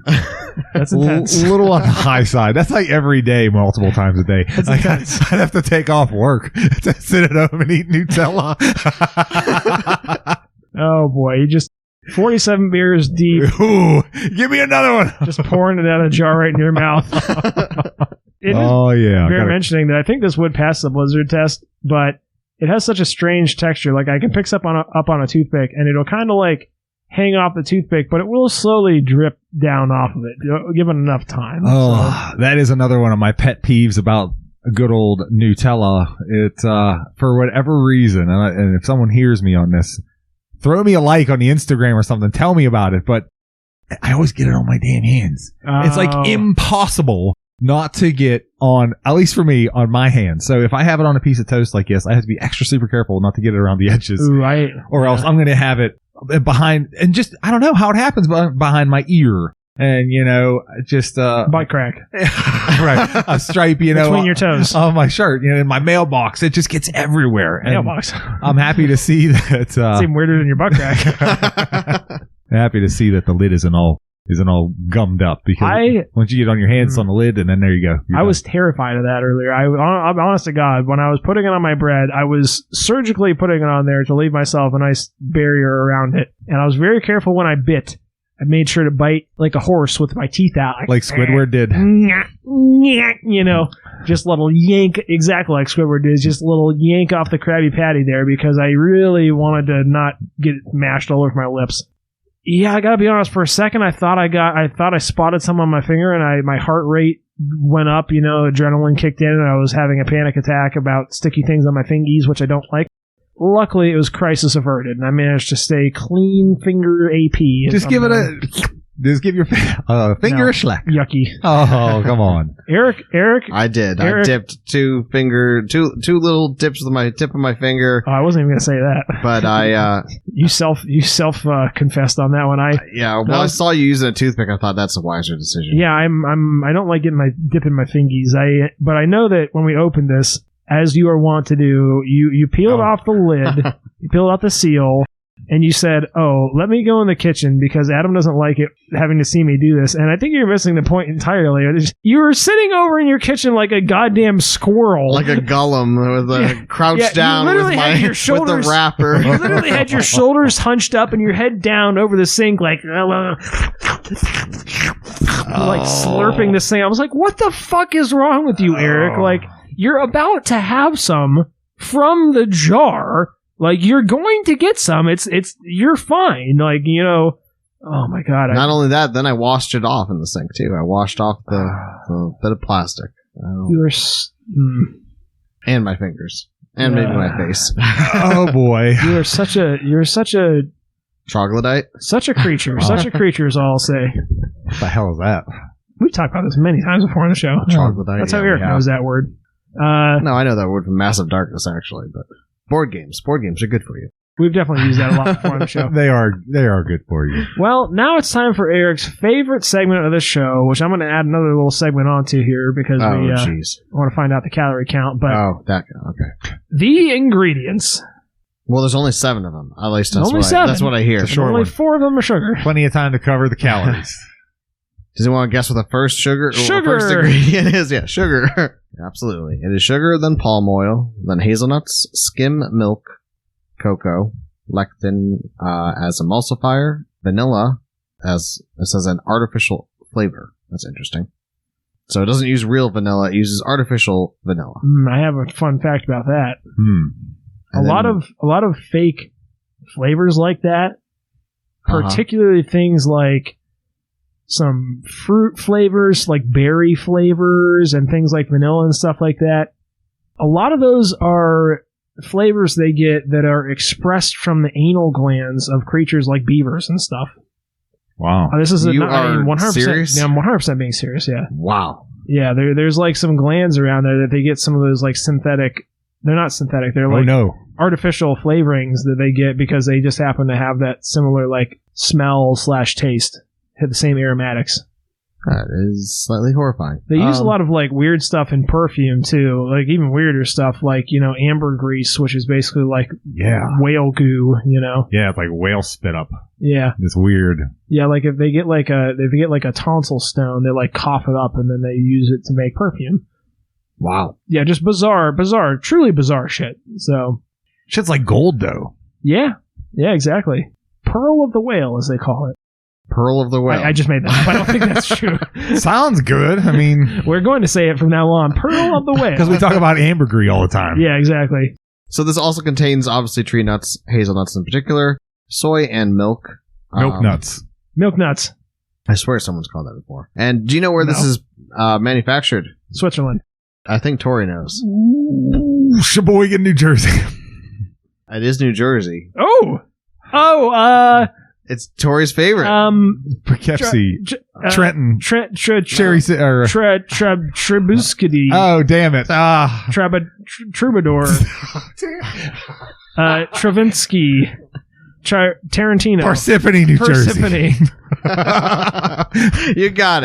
Speaker 2: That's intense.
Speaker 1: A little on the high side. That's like every day, multiple times a day.
Speaker 2: That's
Speaker 1: like
Speaker 2: intense.
Speaker 1: I'd have to take off work to sit at home and eat Nutella.
Speaker 2: Oh boy, you just 47 beers deep.
Speaker 1: Ooh, give me another one.
Speaker 2: Just pouring it out of a jar right in your mouth. It is
Speaker 1: yeah.
Speaker 2: Bear mentioning that I think this would pass the blizzard test, but it has such a strange texture. Like I can pick up on a toothpick, and it'll kind of like hang off the toothpick, but it will slowly drip down off of it, given enough time.
Speaker 1: Oh, that is another one of my pet peeves about a good old Nutella. It for whatever reason, and if someone hears me on this, throw me a like on the Instagram or something. Tell me about it. But I always get it on my damn hands. It's like impossible not to get on, at least for me, on my hands. So if I have it on a piece of toast like this, I have to be extra super careful not to get it around the edges. Or else I'm going to have it behind, and just, I don't know how it happens, but behind my ear. And, just...
Speaker 2: butt crack.
Speaker 1: Right. A stripe,
Speaker 2: between your toes.
Speaker 1: On my shirt, in my mailbox. It just gets everywhere.
Speaker 2: Mailbox.
Speaker 1: I'm happy to see that...
Speaker 2: It's even weirder than your butt crack.
Speaker 1: Happy to see that the lid isn't all gummed up, because once you get on your hands, it's on the lid, and then there you go.
Speaker 2: I was terrified of that earlier. I'm honest to God, when I was putting it on my bread, I was surgically putting it on there to leave myself a nice barrier around it. And I was very careful when I bit. I made sure to bite like a horse with my teeth out.
Speaker 1: Like Squidward did.
Speaker 2: Just a little yank, exactly like Squidward did, just a little yank off the Krabby Patty there, because I really wanted to not get it mashed all over my lips. Yeah, I gotta be honest, for a second I thought I spotted some on my finger, and my heart rate went up, adrenaline kicked in, and I was having a panic attack about sticky things on my fingies, which I don't like. Luckily, it was crisis averted, and I managed to stay clean finger AP.
Speaker 1: Just give your finger a schleck.
Speaker 2: Yucky.
Speaker 1: Oh, come on.
Speaker 2: Eric.
Speaker 3: I did. I dipped two little dips with my tip of my finger.
Speaker 2: Oh, I wasn't even going to say that.
Speaker 3: But I,
Speaker 2: you self confessed on that one.
Speaker 3: I saw you using a toothpick. I thought that's a wiser decision.
Speaker 2: Yeah, I don't like dipping my fingies. But I know that when we opened this, as you are wont to do, you peeled off the lid, you peeled off the seal, and you said, "Oh, let me go in the kitchen because Adam doesn't like it having to see me do this." And I think you're missing the point entirely. You were sitting over in your kitchen like a goddamn squirrel,
Speaker 3: like a Gollum with a crouched down with the wrapper.
Speaker 2: You literally had your shoulders hunched up and your head down over the sink, like slurping this thing. I was like, "What the fuck is wrong with you, Eric? Like, you're about to have some from the jar." Like, you're going to get some. You're fine. Like, oh my God.
Speaker 3: Not only that, then I washed it off in the sink too. I washed off the bit of plastic. And my fingers. And maybe my face.
Speaker 1: Oh boy.
Speaker 2: You're such a
Speaker 3: troglodyte?
Speaker 2: Such a creature. Such a creature is all I'll say.
Speaker 1: What the hell is that?
Speaker 2: We've talked about this many times before on the show.
Speaker 3: Troglodyte.
Speaker 2: That's how Eric knows that word.
Speaker 3: No, I know that word from Massive Darkness, actually, but board games are good for you.
Speaker 2: We've definitely used that a lot before on the show.
Speaker 1: They are good for you.
Speaker 2: Well, now it's time for Eric's favorite segment of the show, which I'm going to add another little segment onto here because we want to find out the calorie count. But
Speaker 3: okay.
Speaker 2: The ingredients.
Speaker 3: Well, there's only 7 of them. At least that's what I hear.
Speaker 2: Only 4 of them are sugar.
Speaker 1: Plenty of time to cover the calories.
Speaker 3: Does anyone want to guess what the first
Speaker 2: Sugar.
Speaker 3: First ingredient is? Yeah, sugar. Absolutely. It is sugar, then palm oil, then hazelnuts, skim milk, cocoa, lectin as emulsifier, vanilla as it says an artificial flavor. That's interesting. So it doesn't use real vanilla; it uses artificial vanilla.
Speaker 2: I have a fun fact about that. A lot of fake flavors like that, particularly things like some fruit flavors, like berry flavors and things like vanilla and stuff like that. A lot of those are flavors they get that are expressed from the anal glands of creatures like beavers and stuff.
Speaker 1: Wow.
Speaker 2: This is
Speaker 3: you are 100%,
Speaker 2: serious? Yeah, I'm 100% being serious, yeah.
Speaker 3: Wow.
Speaker 2: Yeah, there's like some glands around there that they get some of those like synthetic... They're not synthetic, they're like artificial flavorings that they get because they just happen to have that similar like smell/taste. Hit the same aromatics.
Speaker 3: That is slightly horrifying.
Speaker 2: They use a lot of like weird stuff in perfume too, like even weirder stuff like ambergris, which is basically like whale goo.
Speaker 1: Yeah, it's like whale spit up.
Speaker 2: Yeah,
Speaker 1: it's weird.
Speaker 2: Yeah, like if they get like a tonsil stone, they like cough it up and then they use it to make perfume.
Speaker 3: Wow.
Speaker 2: Yeah, just bizarre, truly bizarre shit. So
Speaker 1: shit's like gold though.
Speaker 2: Yeah, exactly. Pearl of the whale, as they call it.
Speaker 3: Pearl of the whale.
Speaker 2: I just made that up. I don't think that's true.
Speaker 1: Sounds good. I mean...
Speaker 2: We're going to say it from now on. Pearl of the whale.
Speaker 1: Because we talk about ambergris all the time.
Speaker 2: Yeah, exactly.
Speaker 3: So this also contains, obviously, tree nuts, hazelnuts in particular, soy, and milk.
Speaker 1: Milk nuts.
Speaker 2: Milk nuts.
Speaker 3: I swear someone's called that before. And do you know where this is manufactured?
Speaker 2: Switzerland.
Speaker 3: I think Tori knows.
Speaker 1: Ooh, Sheboygan, New Jersey.
Speaker 3: It is New Jersey. It's Tori's favorite.
Speaker 1: Poughkeepsie, Trenton, Cherry,
Speaker 2: Trebuskety.
Speaker 1: Oh, damn it!
Speaker 2: Troubadour, Travinsky, Tarantino,
Speaker 1: Parsippany, New Jersey.
Speaker 3: You got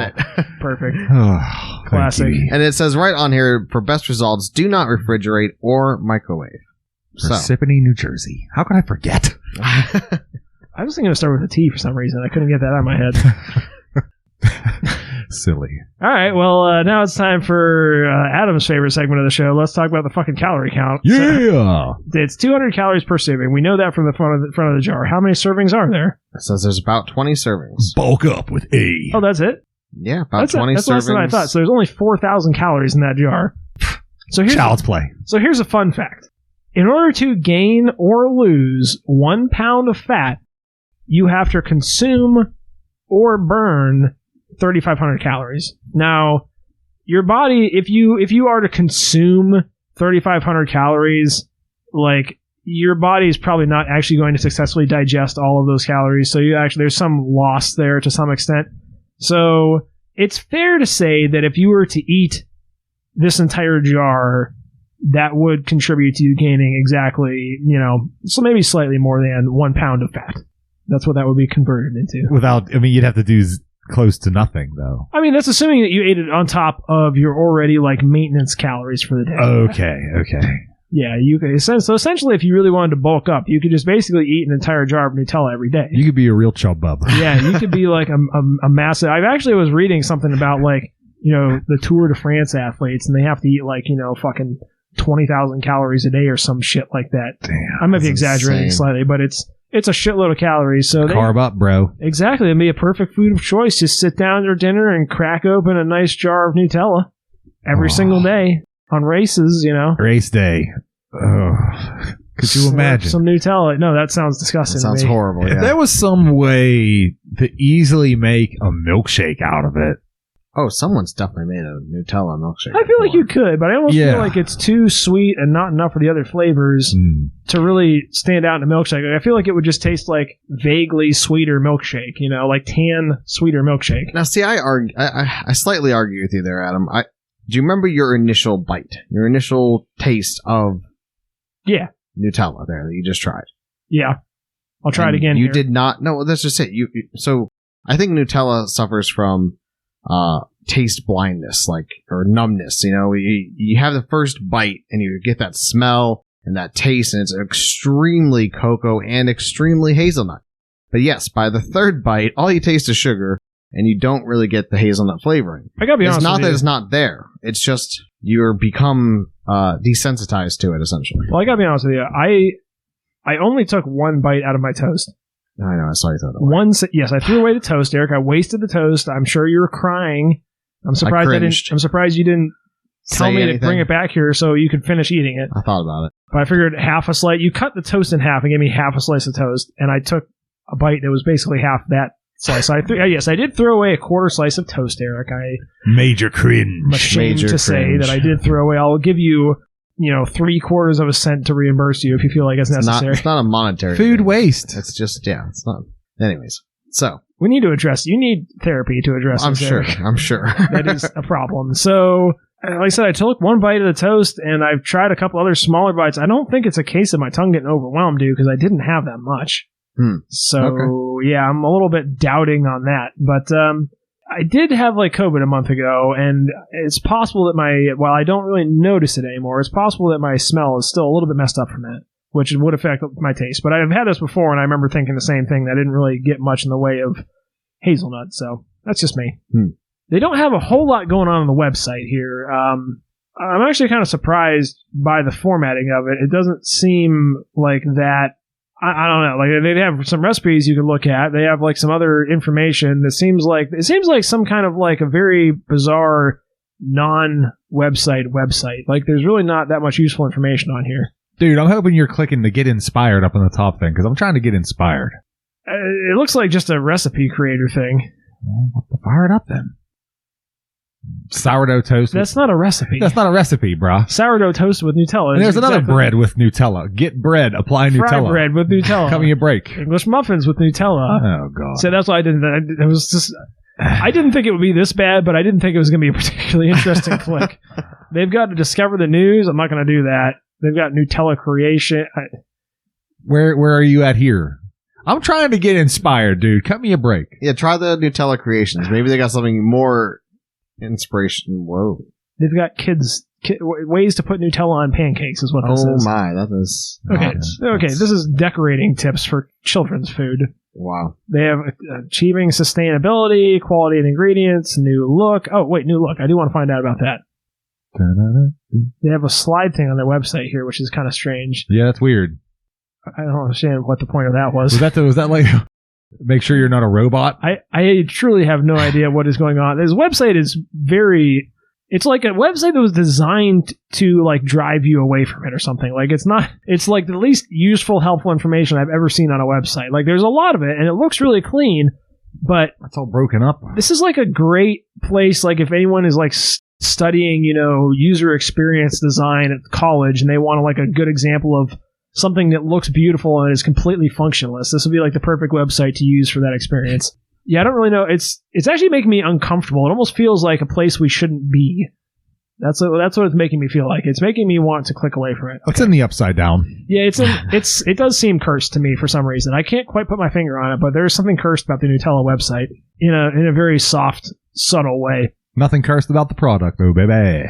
Speaker 3: it.
Speaker 2: Perfect.
Speaker 1: Oh,
Speaker 2: classic.
Speaker 3: And it says right on here, for best results, do not refrigerate or microwave.
Speaker 1: Parsippany, New Jersey. How could I forget?
Speaker 2: I was thinking to start with a T for some reason. I couldn't get that out of my head.
Speaker 1: Silly.
Speaker 2: All right, well, now it's time for Adam's favorite segment of the show. Let's talk about the fucking calorie count.
Speaker 1: Yeah!
Speaker 2: So, it's 200 calories per serving. We know that from the front of the jar. How many servings are there?
Speaker 3: It says there's about 20 servings.
Speaker 1: Bulk up with A.
Speaker 2: Oh, that's it?
Speaker 3: Yeah, about 20
Speaker 2: that's
Speaker 3: servings.
Speaker 2: Less than I thought. So there's only 4,000 calories in that jar.
Speaker 1: Child's play.
Speaker 2: So here's a fun fact. In order to gain or lose 1 pound of fat, you have to consume or burn 3,500 calories. Now, your body, if you are to consume 3,500 calories, like, your body is probably not actually going to successfully digest all of those calories. So there's some loss there to some extent. So it's fair to say that if you were to eat this entire jar, that would contribute to you gaining exactly, so maybe slightly more than 1 pound of fat. That's what that would be converted into.
Speaker 1: You'd have to do close to nothing, though. I mean,
Speaker 2: that's assuming that you ate it on top of your already, maintenance calories for the day.
Speaker 1: Okay.
Speaker 2: Yeah, you could. So essentially, if you really wanted to bulk up, you could just basically eat an entire jar of Nutella every day.
Speaker 1: You could be a real chub bub.
Speaker 2: Yeah, you could be like a massive. I actually was reading something about like, you know, the Tour de France athletes, and they have to eat like, you know, fucking 20,000 calories a day or some shit like that.
Speaker 1: Damn,
Speaker 2: I might be
Speaker 3: that's
Speaker 2: exaggerating
Speaker 3: insane.
Speaker 2: slightly, but it's a shitload of calories. So
Speaker 1: Carb up, bro.
Speaker 2: exactly, it'd be a perfect food of choice. Just sit down at dinner and crack open a nice jar of Nutella every single day on races. You know,
Speaker 1: Race day. Oh, could you imagine?
Speaker 2: some Nutella? No, that sounds disgusting.
Speaker 3: That sounds
Speaker 2: to me.
Speaker 3: horrible.
Speaker 1: If
Speaker 3: Yeah.
Speaker 1: there was some way to easily make a milkshake out of it.
Speaker 3: Oh, someone's definitely made a Nutella milkshake.
Speaker 2: I feel like
Speaker 3: before.
Speaker 2: you could, but I almost
Speaker 1: Yeah.
Speaker 2: feel like it's too sweet and not enough for the other flavors to really stand out in a milkshake. Like, I feel like it would just taste like vaguely sweeter milkshake, you know, like tan sweeter milkshake.
Speaker 3: Now, see, I slightly argue with you there, Adam. Do you remember your initial bite, your initial taste of
Speaker 2: Yeah,
Speaker 3: Nutella there that you just tried?
Speaker 2: yeah. I'll try it
Speaker 3: And
Speaker 2: again.
Speaker 3: You
Speaker 2: here.
Speaker 3: did not. No, that's just it. So I think Nutella suffers from taste blindness, or numbness. You know, you have the first bite and you get that smell and that taste, and it's extremely cocoa and extremely hazelnut. But yes, by the third bite, all you taste is sugar, and you don't really get the hazelnut flavoring.
Speaker 2: I gotta be
Speaker 3: It's
Speaker 2: honest
Speaker 3: not
Speaker 2: with
Speaker 3: that
Speaker 2: you.
Speaker 3: it's not there. It's just you're become desensitized to it, essentially.
Speaker 2: Well, I gotta be honest with you. I only took one bite out of my toast.
Speaker 3: I know. I saw you throw it away.
Speaker 2: Yes, I threw away the toast, Eric. I wasted the toast. I'm sure you were crying. I'm surprised
Speaker 3: cringed.
Speaker 2: I'm surprised you didn't tell
Speaker 3: Say
Speaker 2: me to
Speaker 3: anything.
Speaker 2: bring it back here so you could finish eating it.
Speaker 3: I thought about it.
Speaker 2: But I figured half a slice. You cut the toast in half and gave me half a slice of toast, and I took a bite that was basically half that slice. Yes, I did throw away a quarter slice of toast, Eric.
Speaker 1: Major cringe.
Speaker 2: I'm ashamed
Speaker 3: Major
Speaker 2: to say
Speaker 3: cringe.
Speaker 2: that I did throw away. I'll give you, 3/4 of a cent to reimburse you if you feel like it's necessary.
Speaker 3: It's not a monetary
Speaker 1: Food
Speaker 3: thing.
Speaker 1: waste.
Speaker 3: It's just, it's not. Anyways, so
Speaker 2: We need to address. You need therapy to address.
Speaker 3: I'm
Speaker 2: this,
Speaker 3: sure.
Speaker 2: Eric.
Speaker 3: I'm sure.
Speaker 2: That is a problem. So, like I said, I took one bite of the toast, and I've tried a couple other smaller bites. I don't think it's a case of my tongue getting overwhelmed, dude, because I didn't have that much. So, yeah, I'm a little bit doubting on that. But I did have COVID a month ago, and it's possible that while I don't really notice it anymore, it's possible that my smell is still a little bit messed up from that, which would affect my taste. But I've had this before, and I remember thinking the same thing. That I didn't really get much in the way of hazelnut, so that's just me. They don't have a whole lot going on the website here. I'm actually kind of surprised by the formatting of it. It doesn't seem like that. I don't know. Like, they have some recipes you can look at. They have some other information that seems like some kind of a very bizarre non-website website. Like, there's really not that much useful information on here.
Speaker 1: Dude, I'm hoping you're clicking to get inspired up on the top thing, because I'm trying to get inspired.
Speaker 2: It looks like just a recipe creator thing.
Speaker 1: Well, fire it up then. Sourdough toast.
Speaker 2: That's not a recipe.
Speaker 1: That's not a recipe, brah.
Speaker 2: Sourdough toast with Nutella.
Speaker 1: And there's
Speaker 2: is
Speaker 1: another
Speaker 2: exactly-
Speaker 1: bread with Nutella. Get bread, apply
Speaker 2: Fry
Speaker 1: Nutella.
Speaker 2: bread with Nutella.
Speaker 1: Cut me a break.
Speaker 2: English muffins with Nutella.
Speaker 1: Oh, God.
Speaker 2: So that's why I didn't. It was just. I didn't think it would be this bad, but I didn't think it was going to be a particularly interesting flick. They've got to discover the news. I'm not going to do that. They've got Nutella creation.
Speaker 1: Where are you at here? I'm trying to get inspired, dude. Cut me a break.
Speaker 3: Yeah, try the Nutella creations. Maybe they got something more inspiration. Whoa.
Speaker 2: They've got ways to put Nutella on pancakes is what this
Speaker 3: Oh
Speaker 2: is.
Speaker 3: my, that is.
Speaker 2: Okay,
Speaker 3: not-
Speaker 2: okay. This is decorating tips for children's food.
Speaker 3: Wow.
Speaker 2: They have achieving sustainability, quality of ingredients, new look. Oh, wait, new look. I do want to find out about that. They have a slide thing on their website here, which is kind of strange.
Speaker 1: Yeah, that's weird.
Speaker 2: I don't understand what the point of that was.
Speaker 1: Was that like make sure you're not a robot?
Speaker 2: I truly have no idea what is going on. This website is it's like a website that was designed to drive you away from it or something. It's like the least useful, helpful information I've ever seen on a website. There's a lot of it and it looks really clean, but
Speaker 1: It's all broken up.
Speaker 2: this is a great place. If anyone is studying, user experience design at college and they want a good example of something that looks beautiful and is completely functionless, this would be the perfect website to use for that experience. Yeah, I don't really know. It's actually making me uncomfortable. It almost feels like a place we shouldn't be. That's what it's making me feel like. It's making me want to click away from it.
Speaker 1: It's in the upside down.
Speaker 2: Yeah, it does seem cursed to me for some reason. I can't quite put my finger on it, but there's something cursed about the Nutella website in a very soft, subtle way.
Speaker 1: Nothing cursed about the product, though, baby.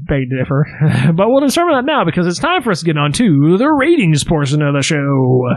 Speaker 2: Beg to differ. But we'll determine that now because it's time for us to get on to the ratings portion of the show.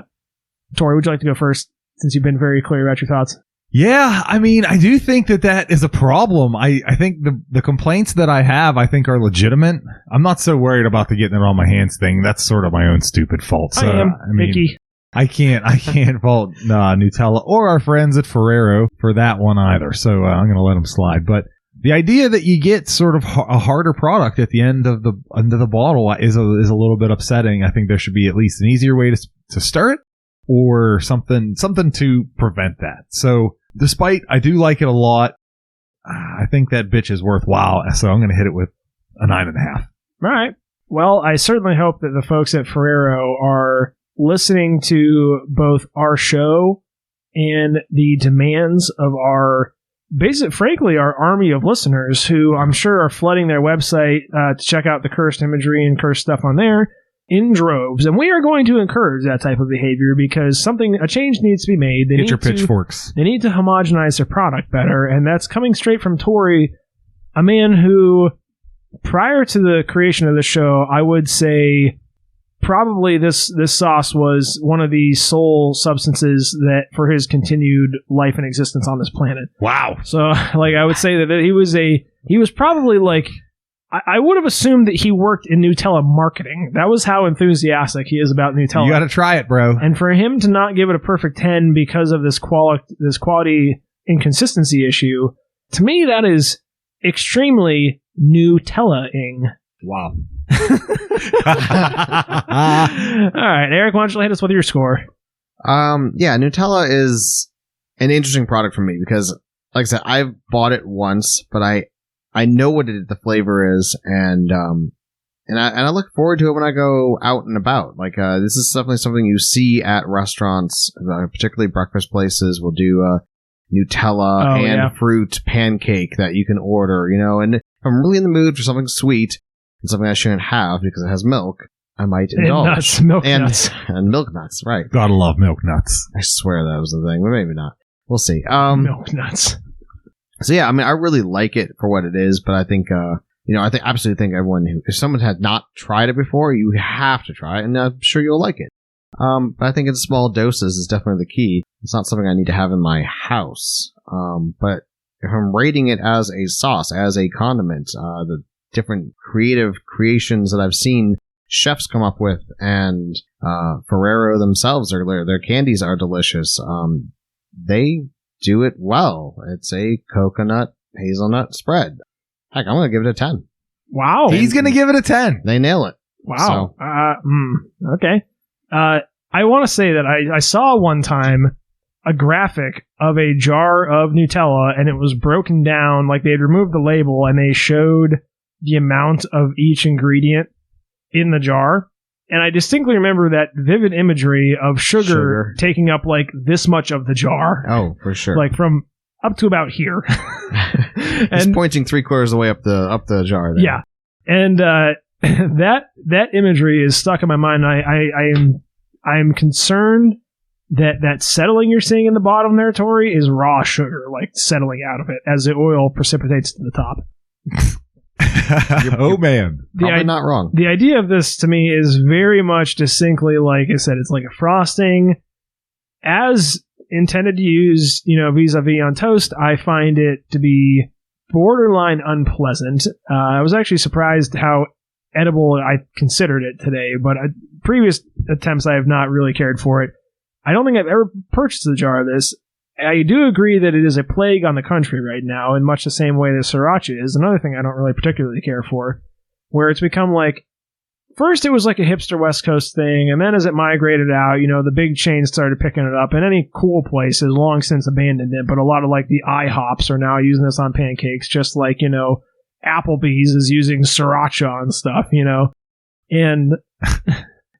Speaker 2: Tori, would you like to go first since you've been very clear about your thoughts?
Speaker 1: Yeah, I mean, I do think that is a problem. I think the complaints that I have, I think, are legitimate. I'm not so worried about the getting it on my hands thing. That's sort of my own stupid fault. So,
Speaker 2: I mean, picky.
Speaker 1: I can't fault Nutella or our friends at Ferrero for that one either. So I'm going to let them slide. But the idea that you get sort of a harder product at the end of the bottle is a little bit upsetting. I think there should be at least an easier way to stir it or something to prevent that. So despite I do like it a lot, I think that bitch is worthwhile. So I'm going to hit it with a 9.5.
Speaker 2: All right. Well, I certainly hope that the folks at Ferrero are listening to both our show and the demands of our army of listeners who I'm sure are flooding their website to check out the cursed imagery and cursed stuff on there in droves. And we are going to encourage that type of behavior because a change needs to be made.
Speaker 1: Get your pitchforks.
Speaker 2: They need to homogenize their product better. And that's coming straight from Tori, a man who, prior to the creation of the show, I would say probably this sauce was one of the sole substances that for his continued life and existence on this planet.
Speaker 1: Wow.
Speaker 2: So, I would say that he was probably I would have assumed that he worked in Nutella marketing. That was how enthusiastic he is about Nutella.
Speaker 1: You got to try it, bro.
Speaker 2: And for him to not give it a perfect 10 because of this quality inconsistency issue, to me that is extremely Nutella-ing.
Speaker 3: Wow.
Speaker 2: All right, Eric, why don't you hit us with your score?
Speaker 3: Yeah, Nutella is an interesting product for me because, like I said, I've bought it once, but I know what the flavor is, and I look forward to it when I go out and about. This is definitely something you see at restaurants, particularly breakfast places will do Nutella fruit pancake that you can order, and if I'm really in the mood for something sweet and something I shouldn't have because it has milk, I might indulge.
Speaker 2: Milk nuts.
Speaker 3: And milk nuts, right.
Speaker 1: Gotta love milk nuts.
Speaker 3: I swear that was the thing, but maybe not. We'll see.
Speaker 2: Milk nuts.
Speaker 3: So yeah, I mean, I really like it for what it is, but I think, I absolutely think everyone if someone had not tried it before, you have to try it, and I'm sure you'll like it. But I think in small doses is definitely the key. It's not something I need to have in my house. But if I'm rating it as a sauce, as a condiment, the different creative creations that I've seen chefs come up with, and Ferrero themselves, their candies are delicious. They do it well. It's a coconut hazelnut spread. Heck, I'm going to give it a 10.
Speaker 2: Wow.
Speaker 1: He's going to give it a 10.
Speaker 3: They nail it.
Speaker 2: Wow. So. Okay. I want to say that I saw one time a graphic of a jar of Nutella, and it was broken down, like they had removed the label, and they showed the amount of each ingredient in the jar. And I distinctly remember that vivid imagery of sugar taking up this much of the jar.
Speaker 3: Oh, for sure.
Speaker 2: From up to about here.
Speaker 3: It's pointing 3/4 of the way up the jar there.
Speaker 2: Yeah. And that imagery is stuck in my mind. I am concerned that settling you're seeing in the bottom there, Tori, is raw sugar, settling out of it as the oil precipitates to the top.
Speaker 1: Oh man,
Speaker 3: probably not wrong.
Speaker 2: The idea of this to me is very much distinctly, like I said, it's like a frosting as intended to use, vis-a-vis on toast. I find it to be borderline unpleasant. I was actually surprised how edible I considered it today, but previous attempts I have not really cared for it. I don't think I've ever purchased a jar of this. I do agree that it is a plague on the country right now in much the same way that sriracha is. Another thing I don't really particularly care for, where it's become first it was like a hipster West Coast thing, and then as it migrated out, the big chains started picking it up, and any cool place has long since abandoned it, but a lot of the IHOPs are now using this on pancakes, just like, Applebee's is using sriracha on stuff,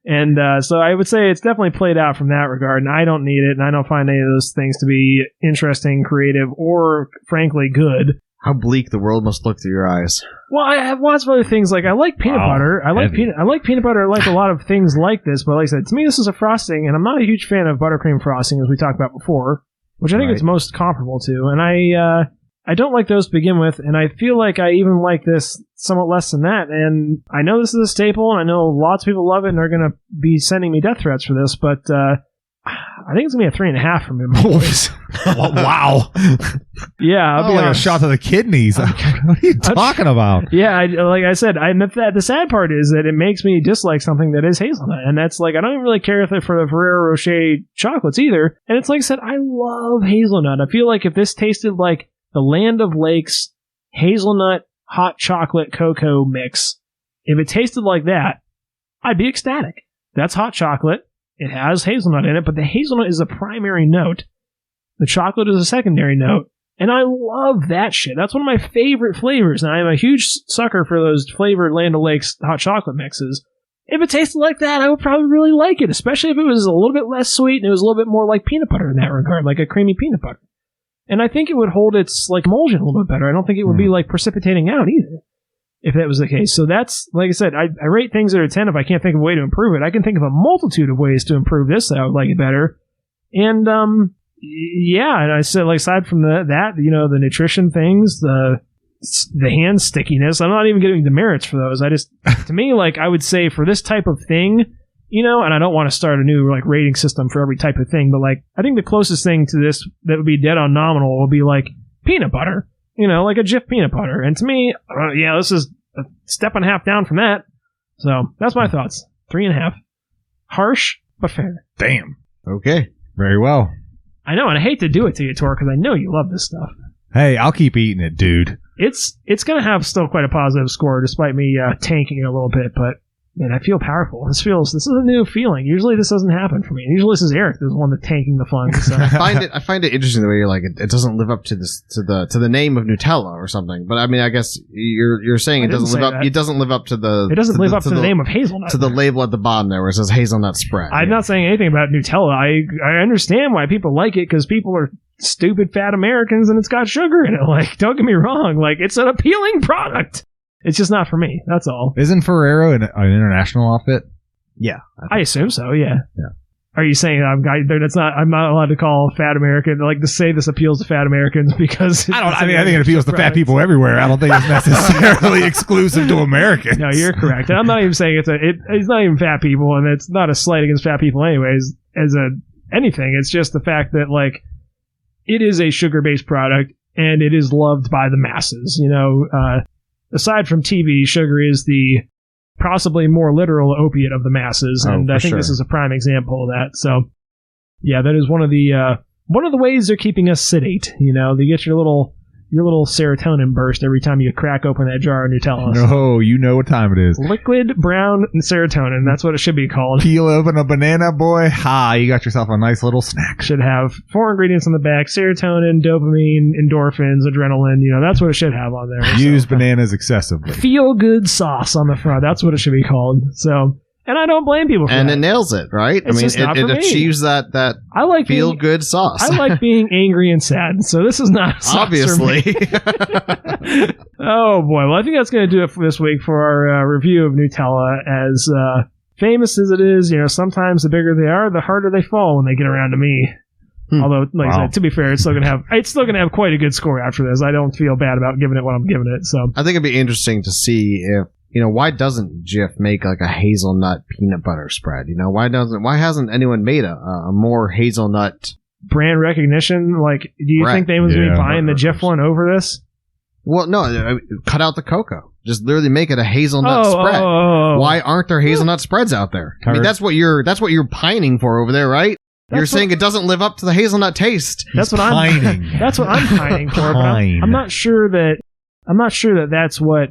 Speaker 2: And so I would say it's definitely played out from that regard, and I don't need it, and I don't find any of those things to be interesting, creative, or, frankly, good.
Speaker 3: How bleak the world must look through your eyes.
Speaker 2: Well, I have lots of other things. I like peanut butter. I like peanut butter. I like a lot of things like this, but like I said, to me this is a frosting, and I'm not a huge fan of buttercream frosting, as we talked about before, which I think it's most comparable to. And I don't like those to begin with, and I feel like I even like this somewhat less than that. And I know this is a staple, and I know lots of people love it and are going to be sending me death threats for this, but I think it's going to be a 3.5 from me, boys.
Speaker 1: Wow.
Speaker 2: Yeah, I'll be
Speaker 1: like a
Speaker 2: honest.
Speaker 1: shot to the kidneys. What are you talking about?
Speaker 2: Yeah, like I said, the sad part is that it makes me dislike something that is hazelnut, and that's like I don't even really care if for the Ferrero Rocher chocolates either. And it's like I said, I love hazelnut. I feel like if this tasted like the Land of Lakes hazelnut hot chocolate cocoa mix, if it tasted like that, I'd be ecstatic. That's hot chocolate. It has hazelnut in it, but the hazelnut is the primary note. The chocolate is a secondary note. And I love that shit. That's one of my favorite flavors, and I'm a huge sucker for those flavored Land O'Lakes hot chocolate mixes. If it tasted like that, I would probably really like it, especially if it was a little bit less sweet and it was a little bit more like peanut butter in that regard, like a creamy peanut butter. And I think it would hold its like emulsion a little bit better. I don't think it would be like precipitating out either, if that was the case. So that's, like I said, I rate things at a 10 if I can't think of a way to improve it. I can think of a multitude of ways to improve this that I would like it better. And, yeah, and I said, like, aside from that, you know, the nutrition things, the hand stickiness, I'm not even getting demerits for those. I just, to me, like, I would say for this type of thing, you know, and I don't want to start a new, like, rating system for every type of thing, but, like, I think the closest thing to this that would be dead on nominal would be, like, peanut butter, you know, like a Jif peanut butter. And to me, yeah, this is a step and a half down from that. So that's my thoughts. 3.5. Harsh, but fair.
Speaker 1: Damn.
Speaker 3: Okay.
Speaker 1: Very well.
Speaker 2: I know, and I hate to do it to you, Tor, because I know you love this stuff.
Speaker 1: Hey, I'll keep eating it, dude.
Speaker 2: It's going to have still quite a positive score, despite me tanking it a little bit, but man, I feel powerful. This is a new feeling. Usually this doesn't happen for me. Usually this is Eric that's the one that's tanking the fun. So.
Speaker 3: I find it interesting the way you're like it doesn't live up to the name of Nutella or something. But I mean, I guess you're saying it doesn't live up. It doesn't live up to the.
Speaker 2: It doesn't live up to the name of hazelnut.
Speaker 3: To the label at the bottom there where it says hazelnut spread.
Speaker 2: I'm not saying anything about Nutella. I understand why people like it because people are stupid fat Americans and it's got sugar in it. Like, don't get me wrong. Like, it's an appealing product. It's just not for me. That's all.
Speaker 1: Isn't Ferrero an international outfit?
Speaker 3: Yeah,
Speaker 2: I assume so. Yeah.
Speaker 1: Yeah.
Speaker 2: Are you saying I'm not allowed to call fat American, like to say this appeals to fat Americans because
Speaker 1: I think it appeals to fat people everywhere. I don't think it's necessarily exclusive to Americans.
Speaker 2: No, you're correct. And I'm not even saying it's not even fat people, and it's not a slight against fat people anyways as anything. It's just the fact that like it is a sugar-based product and it is loved by the masses, you know. Aside from TV, sugar is the possibly more literal opiate of the masses, and I think this is a prime example of that. So, yeah, that is one of the ways they're keeping us sedate. You know, they get your little serotonin burst every time you crack open that jar of Nutella.
Speaker 1: No, you know what time it is.
Speaker 2: Liquid brown serotonin. That's what it should be called.
Speaker 1: Peel open a banana, boy. Ha, you got yourself a nice little snack.
Speaker 2: Should have 4 ingredients on the back: serotonin, dopamine, endorphins, adrenaline. You know, that's what it should have on there.
Speaker 1: Use bananas excessively.
Speaker 2: Feel good sauce on the front. That's what it should be called. So. And I don't blame people for that.
Speaker 3: And it nails it, right?
Speaker 2: It's
Speaker 3: it achieves that
Speaker 2: I like
Speaker 3: feel good sauce.
Speaker 2: I like being angry and sad, so this is not a sauce
Speaker 3: obviously.
Speaker 2: For me. Oh boy! Well, I think that's going to do it for this week for our review of Nutella. As famous as it is, you know, sometimes the bigger they are, the harder they fall when they get around to me. Although, like I said, to be fair, it's still gonna have quite a good score after this. I don't feel bad about giving it what I'm giving it. So
Speaker 3: I think it'd be interesting to see if. You know, why doesn't Jif make like a hazelnut peanut butter spread? You know, why hasn't anyone made a more hazelnut
Speaker 2: brand recognition? Like, do you think anyone's going to be buying the Jif one over this?
Speaker 3: Well, no, cut out the cocoa. Just literally make it a hazelnut spread. Why aren't there hazelnut spreads out there? I mean, that's what you're pining for over there, right? You're saying it doesn't live up to the hazelnut taste.
Speaker 2: That's what I'm pining for. But I'm not sure that that's what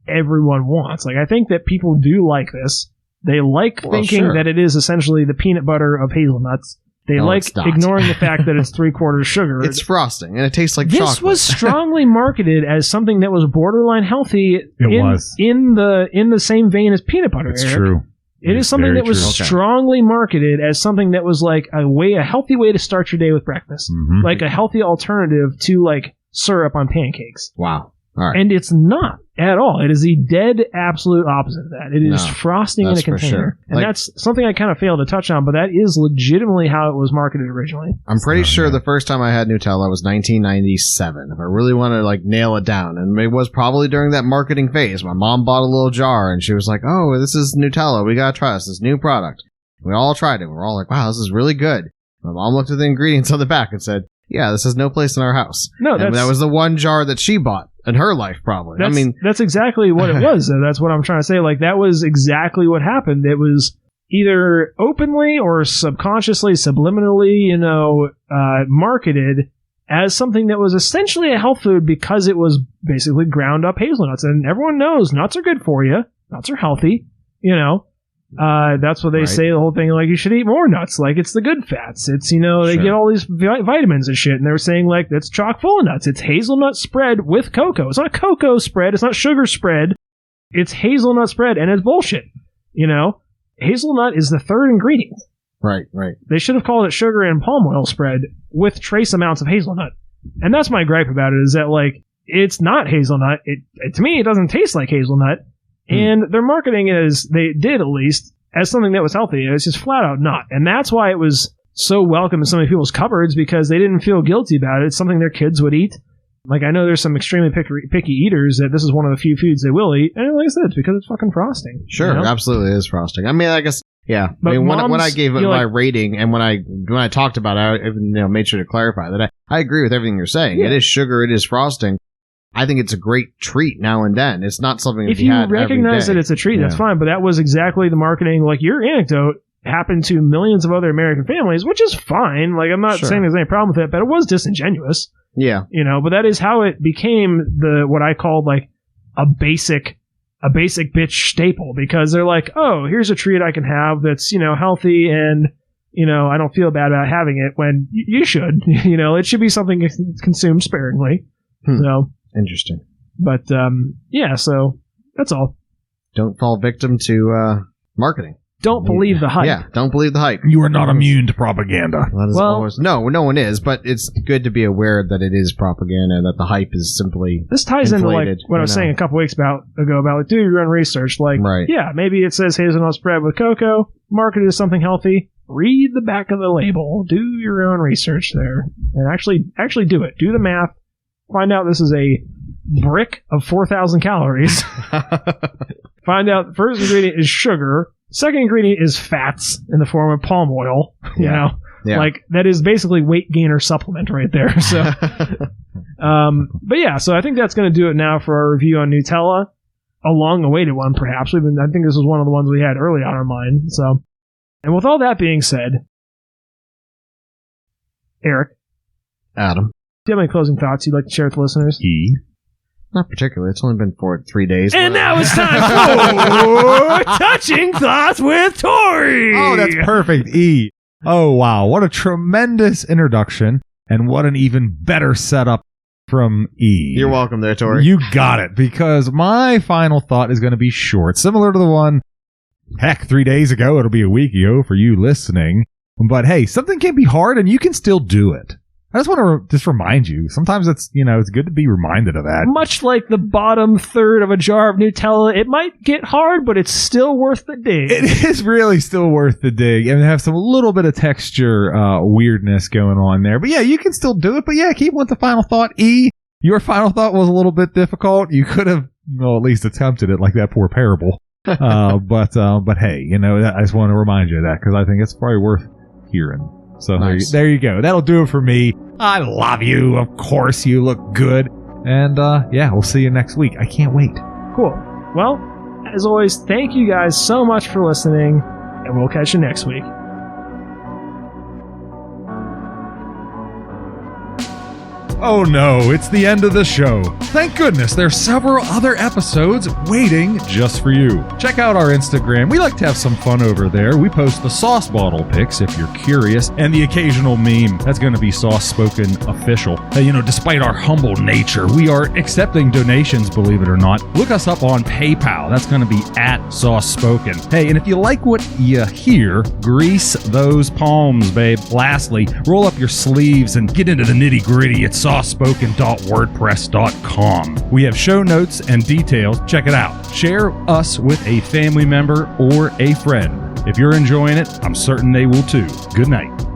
Speaker 2: everyone wants. Like, I think that people do like this. They like thinking that it is essentially the peanut butter of hazelnuts. They like ignoring the fact that it's 3/4 sugar.
Speaker 3: It's frosting, and it tastes like chocolate.
Speaker 2: This was strongly marketed as something that was borderline healthy. In the same vein as peanut butter.
Speaker 1: It's
Speaker 2: Eric.
Speaker 1: true.
Speaker 2: It is something that was strongly marketed as something that was like a healthy way to start your day with breakfast, like a healthy alternative to like syrup on pancakes.
Speaker 3: Wow. All right.
Speaker 2: And it's not. at all. It is the dead absolute opposite of that. It is
Speaker 3: No,
Speaker 2: frosting in a
Speaker 3: that's for
Speaker 2: container.
Speaker 3: sure.
Speaker 2: And
Speaker 3: Like-
Speaker 2: that's something I kind of failed to touch on, but that is legitimately how it was marketed originally.
Speaker 3: I'm pretty
Speaker 1: Oh,
Speaker 3: sure
Speaker 1: yeah.
Speaker 3: the first time I had Nutella was 1997. If I really want to like nail it down, and it was probably during that marketing phase. My mom bought a little jar, and she was like, "Oh, this is Nutella. We gotta try this new product." We all tried it. We're all like, "Wow, this is really good." My mom looked at the ingredients on the back and said, "Yeah, this has no place in our house."
Speaker 2: No,
Speaker 3: And that was the one jar that she bought in her life, probably. I mean,
Speaker 2: that's exactly what it was. Though. That's what I'm trying to say. Like, that was exactly what happened. It was either openly or subconsciously, subliminally, marketed as something that was essentially a health food because it was basically ground up hazelnuts. And everyone knows nuts are good for you. Nuts are healthy, That's what they
Speaker 3: Right.
Speaker 2: say, the whole thing, like, you should eat more nuts. Like, it's the good fats. It's, they
Speaker 3: Sure.
Speaker 2: get all these vitamins and shit. And they were saying, like, it's chock full of nuts. It's hazelnut spread with cocoa. It's not cocoa spread. It's not sugar spread. It's hazelnut spread. And it's bullshit. Hazelnut is the third ingredient.
Speaker 3: right.
Speaker 2: They should have called it sugar and palm oil spread with trace amounts of hazelnut. And that's my gripe about it, is that, like, it's not hazelnut. To me, it doesn't taste like hazelnut. And their marketing is, they did at least, as something that was healthy. It's just flat out not. And that's why it was so welcome in so many people's cupboards, because they didn't feel guilty about it. It's something their kids would eat. Like, I know there's some extremely picky eaters that this is one of the few foods they will eat. And like I said, it's because it's fucking frosting.
Speaker 3: Sure, absolutely it is frosting. I mean, I guess, yeah.
Speaker 2: But
Speaker 3: I mean, when I
Speaker 2: moms,
Speaker 3: gave it my rating and when I talked about it, I made sure to clarify that I agree with everything you're saying.
Speaker 2: Yeah.
Speaker 3: It is sugar, it is frosting. I think it's a great treat now and then. It's not something
Speaker 2: If
Speaker 3: that you
Speaker 2: you
Speaker 3: had
Speaker 2: recognize
Speaker 3: every
Speaker 2: that
Speaker 3: day.
Speaker 2: it's a treat, that's
Speaker 3: Yeah.
Speaker 2: fine. But that was exactly the marketing. Like, your anecdote happened to millions of other American families, which is fine. Like, I'm not
Speaker 3: Sure.
Speaker 2: saying there's any problem with it, but it was disingenuous.
Speaker 3: Yeah,
Speaker 2: But that is how it became what I called, like, a basic bitch staple, because they're like, oh, here's a treat I can have that's, healthy, and, I don't feel bad about having it, when you should. It should be something consumed sparingly. So,
Speaker 3: interesting.
Speaker 2: but, so that's all.
Speaker 3: Don't fall victim to marketing.
Speaker 2: Don't believe the hype.
Speaker 3: Yeah, don't believe the hype.
Speaker 1: You are not immune to propaganda.
Speaker 3: That is
Speaker 2: Well-
Speaker 3: always, no one is, but it's good to be aware that it is propaganda and that the hype is simply
Speaker 2: This ties into, like,
Speaker 3: inflated,
Speaker 2: what I was saying a couple weeks ago about, like, do your own research. Like,
Speaker 3: Right.
Speaker 2: yeah, maybe it says hazelnut spread with cocoa, marketed as something healthy. Read the back of the label. Do your own research there, and actually do it. Do the math. Find out this is a brick of 4,000 calories. Find out the first ingredient is sugar. Second ingredient is fats in the form of palm oil.
Speaker 3: Yeah.
Speaker 2: Like, that is basically weight gainer supplement right there. So, but yeah, so I think that's going to do it now for our review on Nutella. A long-awaited one, perhaps. I think this was one of the ones we had early on our mind. So, and with all that being said, Eric,
Speaker 3: Adam.
Speaker 2: do you have any closing thoughts you'd like to share with the listeners?
Speaker 3: Not particularly. It's only been 3 days.
Speaker 2: And
Speaker 3: but-
Speaker 2: now it's time for Touching Thoughts with Tori.
Speaker 1: Oh, that's perfect. E. Oh, wow. What a tremendous introduction, and what an even better setup from E.
Speaker 3: You're welcome there, Tori.
Speaker 1: You got it, because my final thought is going to be short, similar to the one, 3 days ago. It'll be a week ago for you listening. But hey, something can be hard, and you can still do it. I just want to just remind you. Sometimes it's good to be reminded of that.
Speaker 2: Much like the bottom third of a jar of Nutella, it might get hard, but it's still worth the dig.
Speaker 1: It is really still worth the dig, and have some little bit of texture weirdness going on there. But yeah, you can still do it. But yeah, keep with the final thought. E, your final thought was a little bit difficult. You could have, at least attempted it, like that poor parable. But hey, I just want to remind you of that, because I think it's probably worth hearing. So
Speaker 3: Nice.
Speaker 1: there you go. That'll do it for me. I love you. Of course, you look good. And yeah, we'll see you next week. I can't wait.
Speaker 2: Cool. Well, as always, thank you guys so much for listening, and we'll catch you next week.
Speaker 1: Oh no, it's the end of the show. Thank goodness there's several other episodes waiting just for you. Check out our Instagram. We like to have some fun over there. We post the sauce bottle pics if you're curious, and the occasional meme. That's going to be Sauce Spoken official. Despite our humble nature, we are accepting donations, believe it or not. Look us up on PayPal. That's going to be @SauceSpoken. Hey, and if you like what you hear, grease those palms, babe. Lastly, roll up your sleeves and get into the nitty-gritty. It's sawspoken.wordpress.com. We have show notes and details. Check it out. Share us with a family member or a friend. If you're enjoying it, I'm certain they will too. Good night.